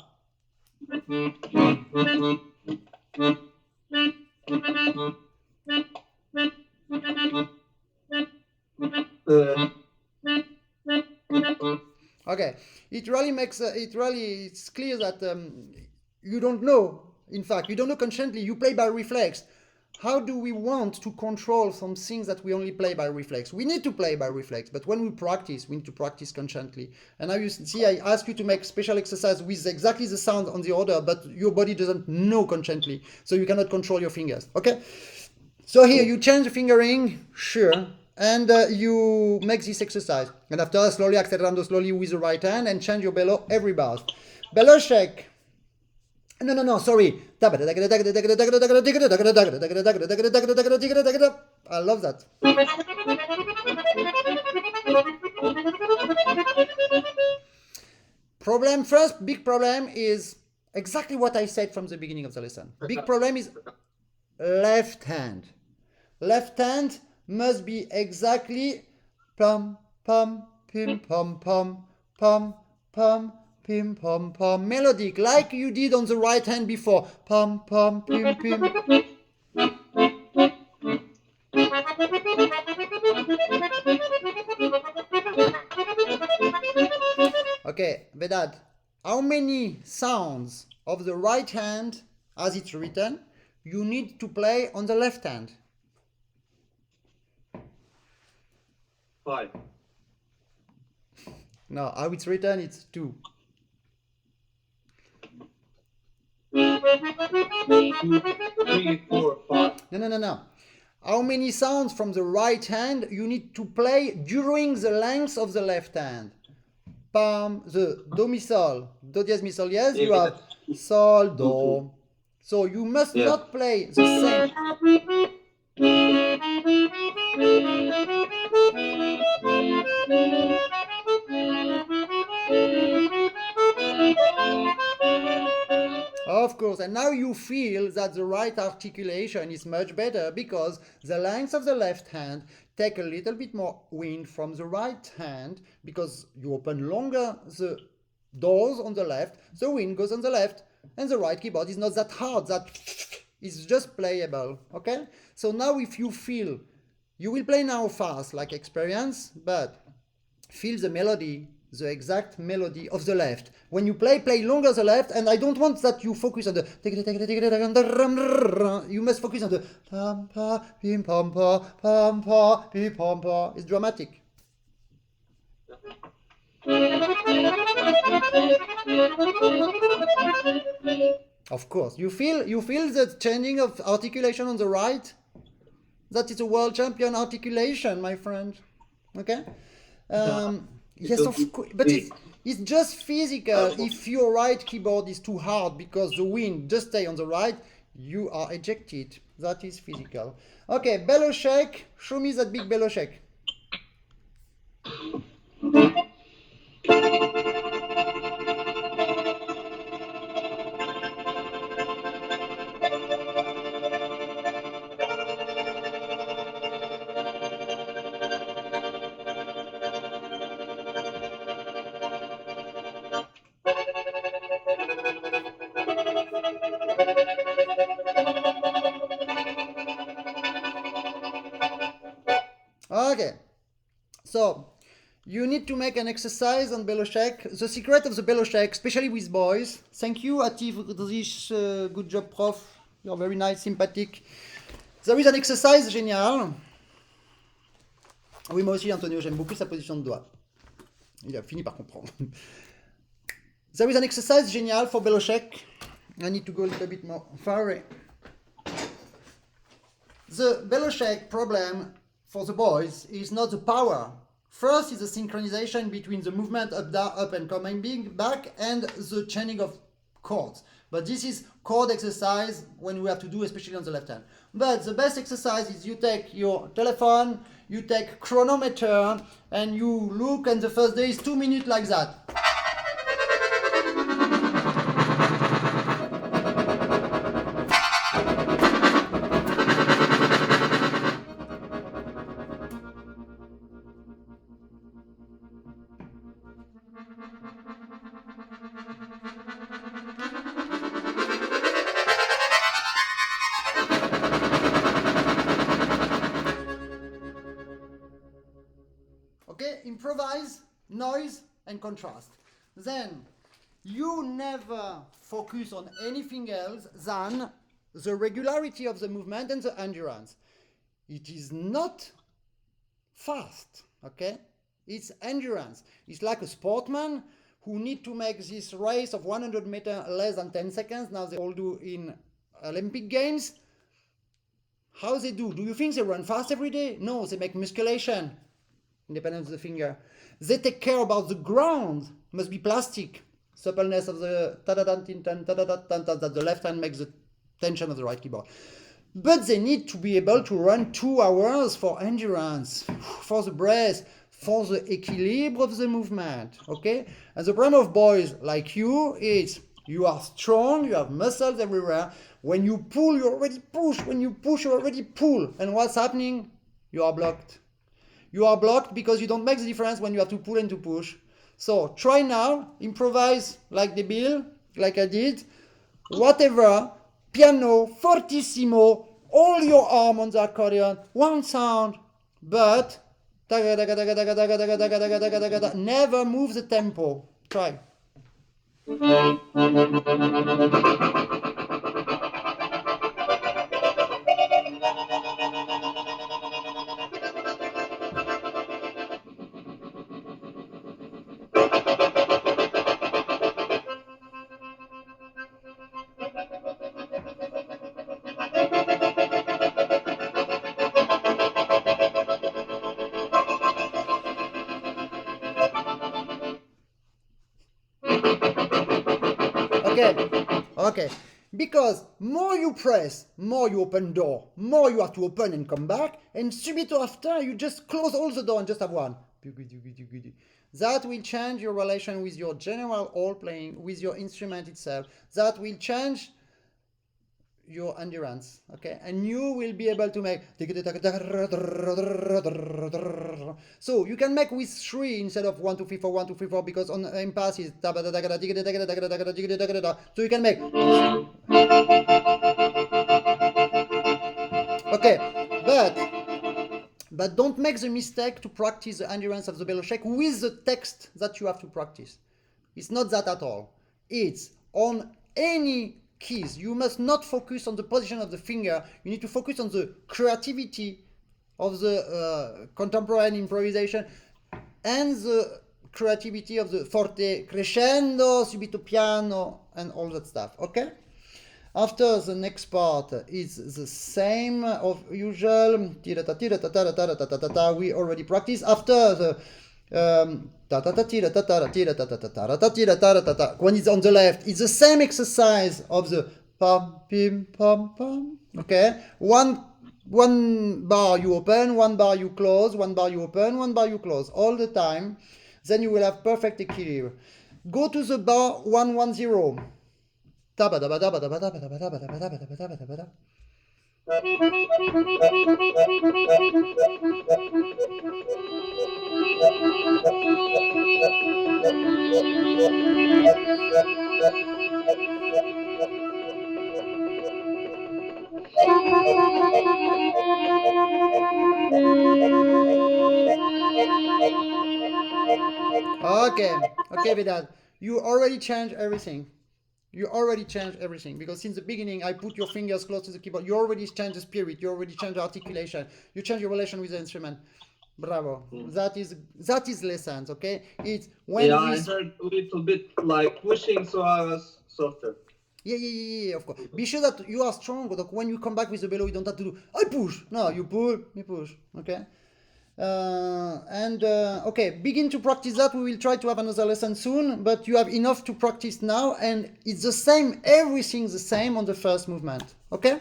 A: Okay, it really makes it's clear that you don't know. In fact, you don't know consciently. You play by reflex. How do we want to control some things that we only play by reflex? We need to play by reflex, but when we practice, we need to practice consciently. And now you see, I ask you to make special exercise with exactly the sound on the order, but your body doesn't know consciently, so you cannot control your fingers. Okay? So here you change the fingering, sure, and you make this exercise. And after, slowly, accelerando slowly with the right hand and change your bellow every bar. Bellow shake. No, sorry. I love that. Problem first, big problem is exactly what I said from the beginning of the lesson. Big problem is left hand. Left hand must be exactly pum, pum, pim, pum, pum, pum, pum, pim, pum, pum, melodic, like you did on the right hand before. Pum, pum, pim, pim. Okay, Vedad, how many sounds of the right hand, as it's written, you need to play on the left hand?
B: 5.
A: No, how it's written, it's 2.
B: 2, 3, 4, 5.
A: No. How many sounds from the right hand you need to play during the length of the left hand? Pam, the do mi sol, do diez mi sol, yes, you have sol, do. So you must not play the same. Of course, and now you feel that the right articulation is much better because the length of the left hand take a little bit more wind from the right hand because you open longer the doors on the left, the wind goes on the left, and the right keyboard is not that hard, that is just playable, okay? So now if you feel, you will play now fast like experience, but feel the melody, the exact melody of the left. When you play longer the left, and I don't want that you focus on the, you must focus on the pam pa pim pam pa pam pa pim pam pa. It's dramatic. Of course, you feel the changing of articulation on the right. That is a world champion articulation, my friend. Okay. Yes, of course, but it's just physical. If your right keyboard is too hard because the wind just stay on the right, you are ejected. That is physical. Okay, bellow shake. Show me that big bellow shake. Okay, so you need to make an exercise on bellow shake. The secret of the bellow shake, especially with boys. Thank you, Ati Friedrich. Good job, prof. You're very nice, sympathetic. There is an exercise génial. Oui, moi aussi, Antonio, j'aime beaucoup sa position de doigt. Il a fini par comprendre. There is an exercise génial for bellow shake. I need to go a little bit more far away. The bellow shake problem for the boys is not the power. First is the synchronization between the movement up, down, up and coming back and the chaining of chords. But this is chord exercise when we have to do, especially on the left hand. But the best exercise is you take your telephone, you take chronometer, and you look, and the first day is 2 minutes like that. Okay, improvise, noise, and contrast. Then you never focus on anything else than the regularity of the movement and the endurance. It is not fast, okay? It's endurance. It's like a sportman who need to make this race of 100 meters less than 10 seconds. Now they all do in Olympic Games. How they do? Do you think they run fast every day? No, they make musculation, independent of the finger. They take care about the ground. Must be plastic. Suppleness of the that the left hand makes the tension of the right keyboard. But they need to be able to run 2 hours for endurance, for the breath, for the equilibre of the movement. Okay? And the problem of boys like you is you are strong, you have muscles everywhere. When you pull, you already push. When you push, you already pull. And what's happening? You are blocked. You are blocked because you don't make the difference when you have to pull and to push. So try now, improvise like the bill, like I did, whatever, piano, fortissimo, all your arm on the accordion, one sound, but never move the tempo. Try. Okay. Because more you press, more you open door, more you have to open and come back, and subito after you just close all the door and just have one. That will change your relation with your general all playing, with your instrument itself. That will change your endurance, okay? And you will be able to make. So you can make with 3 instead of 1 2 3 4 1 2 3 4 because on impasse is. So you can make. Okay, but don't make the mistake to practice the endurance of the bellow shake with the text that you have to practice. It's not that at all. It's on any keys. You must not focus on the position of the finger. You need to focus on the creativity of the contemporary improvisation and the creativity of the forte, crescendo, subito piano, and all that stuff. Okay? After the next part is the same of usual. We already practiced. After the when it's on the left, it's the same exercise of the pam pim pam pam. Okay, one bar you open, one bar you close, one bar you open, one bar you close all the time. Then you will have perfect equilibrium. Go to the bar 110. Okay, Vedad, you already changed everything. You already changed everything because since the beginning I put your fingers close to the keyboard. You already changed the spirit. You already changed the articulation. You changed your relation with the instrument. Bravo. That is lessons. Okay. It's when
B: I heard a little bit like pushing, so I was softer.
A: Yeah, of course. Be sure that you are strong. But when you come back with the bellow, you don't have to do I push. No, you pull, you push. Okay. Okay, begin to practice that. We will try to have another lesson soon, but you have enough to practice now, and it's the same, everything's the same on the first movement. Okay?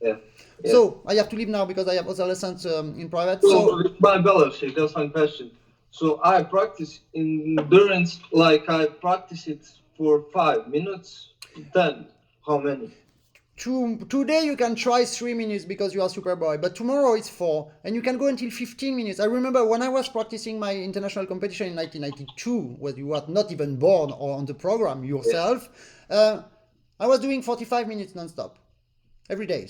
B: Yeah.
A: So I have to leave now because I have other lessons in private.
B: So with my bellow shake, that's one question. So I practice endurance, like I practice it for 5 minutes. Then how many?
A: Today you can try 3 minutes because you are Superboy, but tomorrow it's 4, and you can go until 15 minutes. I remember when I was practicing my international competition in 1992, where you were not even born or on the program yourself, I was doing 45 minutes non-stop, every day.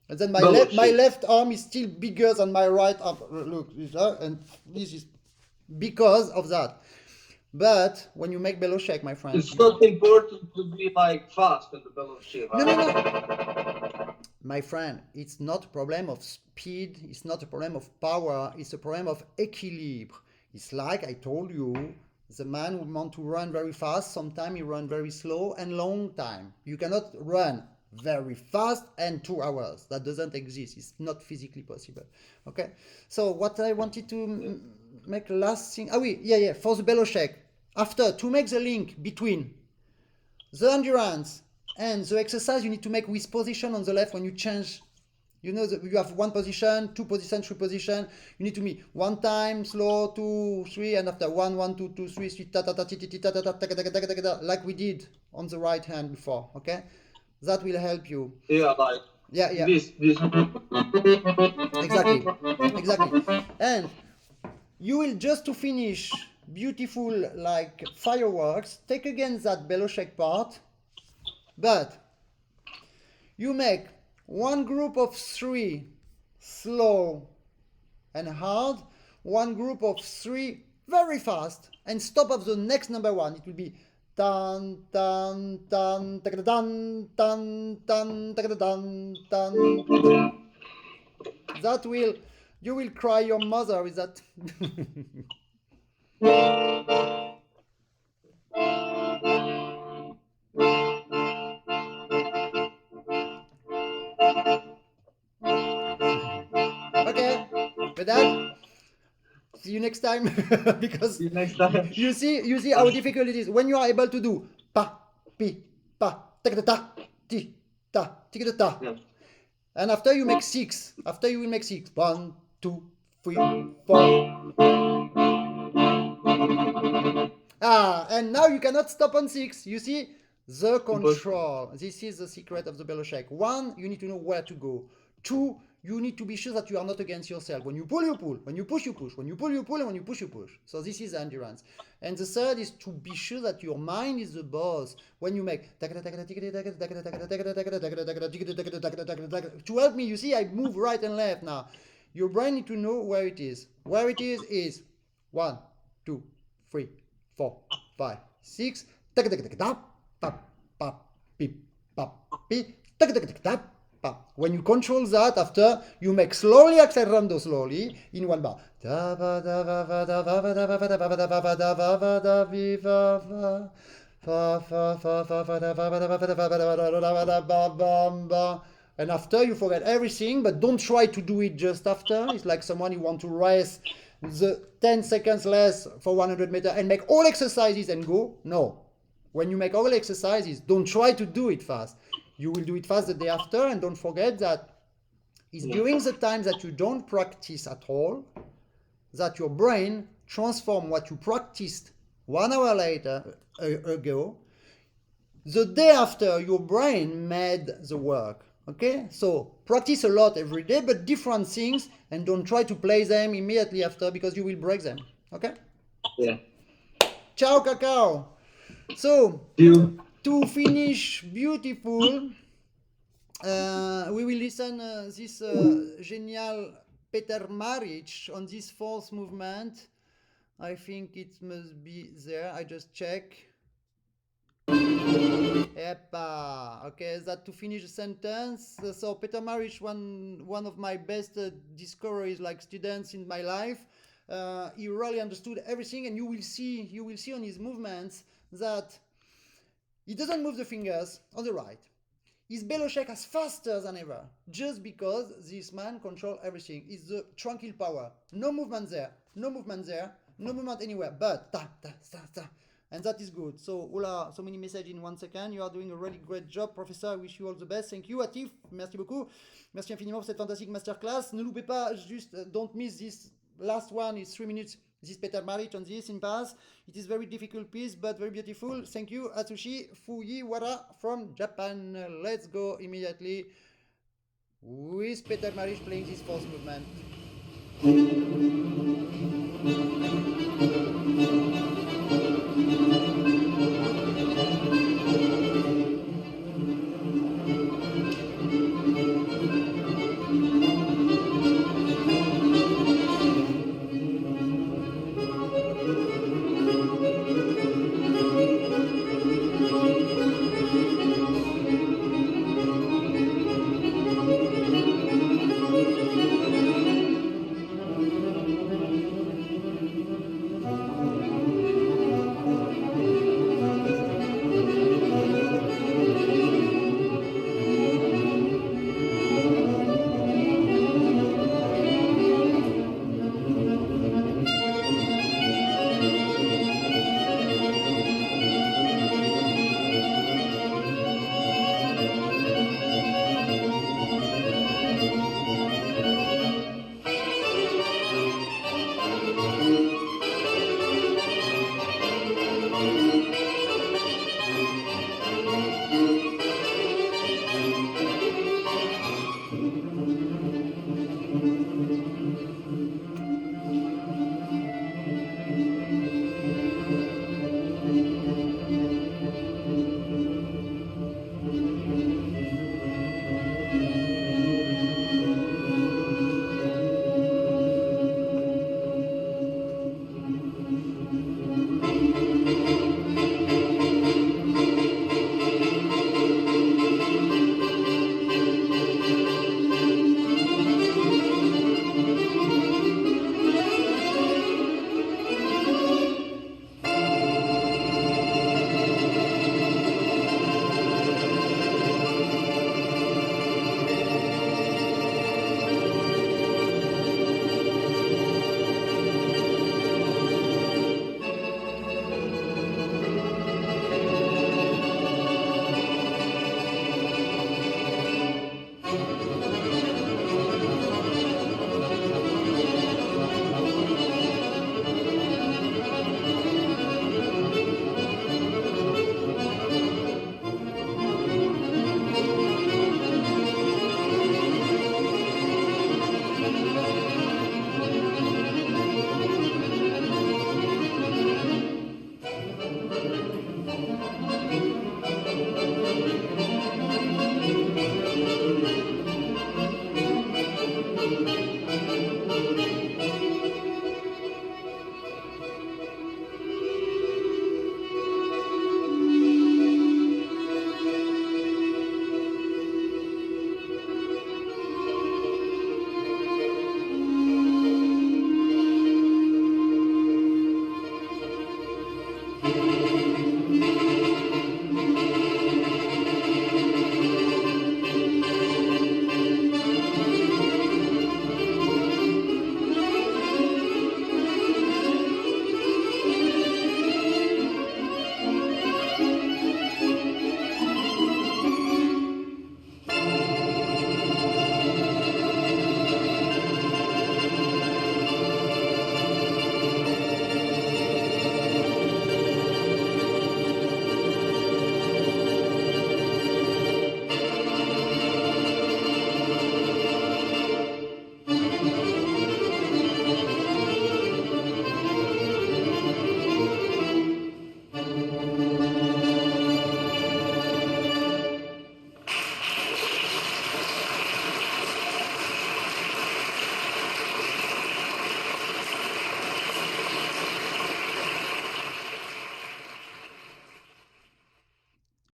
A: And then my left arm is still bigger than my right arm. Look, and this is because of that. But when you make Beloshek, my friend,
B: It's not important to be like fast in the Beloshek.
A: no. My friend, it's not a problem of speed, it's not a problem of power, it's a problem of equilibre. It's like I told you, the man who wants to run very fast, sometimes he runs very slow and long time. You cannot run very fast and 2 hours. That doesn't exist. It's not physically possible. Okay? So what I wanted to make last thing, for the Beloshek, after, to make the link between the endurance and the exercise you need to make with position on the left when you change. You know that you have 1 position, 2 position, 3 position. You need to be 1 time slow, 2, 3, and after 1, 1, 2, 2, 3, 3, ta ta ta ta ta ta ta ta, like we did on the right hand before. Okay, that will help you.
B: Yeah, like this.
A: Exactly. And you will just to finish beautiful like fireworks. Take again that Beloshek part, but you make 1 group of 3 slow and hard, 1 group of 3 very fast, and stop of the next number 1. It will be tan tan tan tan tan tan tan tan. That will, you will cry your mother with that. Okay, Vedad, see you next time. Because
B: See you next time.
A: you see how difficult it is when you are able to do pa pi pa ta ta ti ta ti ta.
B: Yeah.
A: And after you make 6. After you will make 6. 1, 2, 3, 4. And now you cannot stop on 6. You see the control. This is the secret of the Beloshek. 1, you need to know where to go. 2, you need to be sure that you are not against yourself. When you pull, you pull. When you push, you push. When you pull, you pull. And when you push, you push. So this is endurance. And the third is to be sure that your mind is the boss. When you make to help me, you see, I move right and left now. Your brain need to know where it is. Where it is 1, 2, 3, 4, 5, 6. When you control that, after you make slowly accelerando slowly in 1 bar. And after you forget everything, but don't try to do it just after. It's like someone who want to race the 10 seconds less for 100 meters and make all exercises and go. No. When you make all exercises, don't try to do it fast. You will do it fast the day after, and don't forget that it's during the time that you don't practice at all that your brain transforms what you practiced 1 hour later ago. The day after, your brain made the work. Okay, so practice a lot every day, but different things, and don't try to play them immediately after because you will break them. Okay?
B: Yeah.
A: Ciao, Cacao. So, to finish beautiful, we will listen this genial Peter Maric on this 4th movement. I think it must be there. I just check. Epa. Okay, that to finish the sentence. So Peter Maric, one of my best discoveries, like students in my life. He really understood everything, and you will see on his movements that he doesn't move the fingers on the right. His Beloshek is faster than ever, just because this man controls everything. It's the tranquil power. No movement there, no movement there, no movement anywhere, but ta ta ta ta. And that is good. So, Ola, so many messages in 1 second. You are doing a really great job, Professor. I wish you all the best. Thank you, Atif. Merci beaucoup. Merci infiniment pour cette fantastique masterclass. Ne loupez pas, just don't miss this last one. It's 3 minutes. This Peter Maric on this in pass. It is very difficult piece, but very beautiful. Thank you, Atsushi Fujiwara from Japan. Let's go immediately with Peter Maric playing this 4th movement.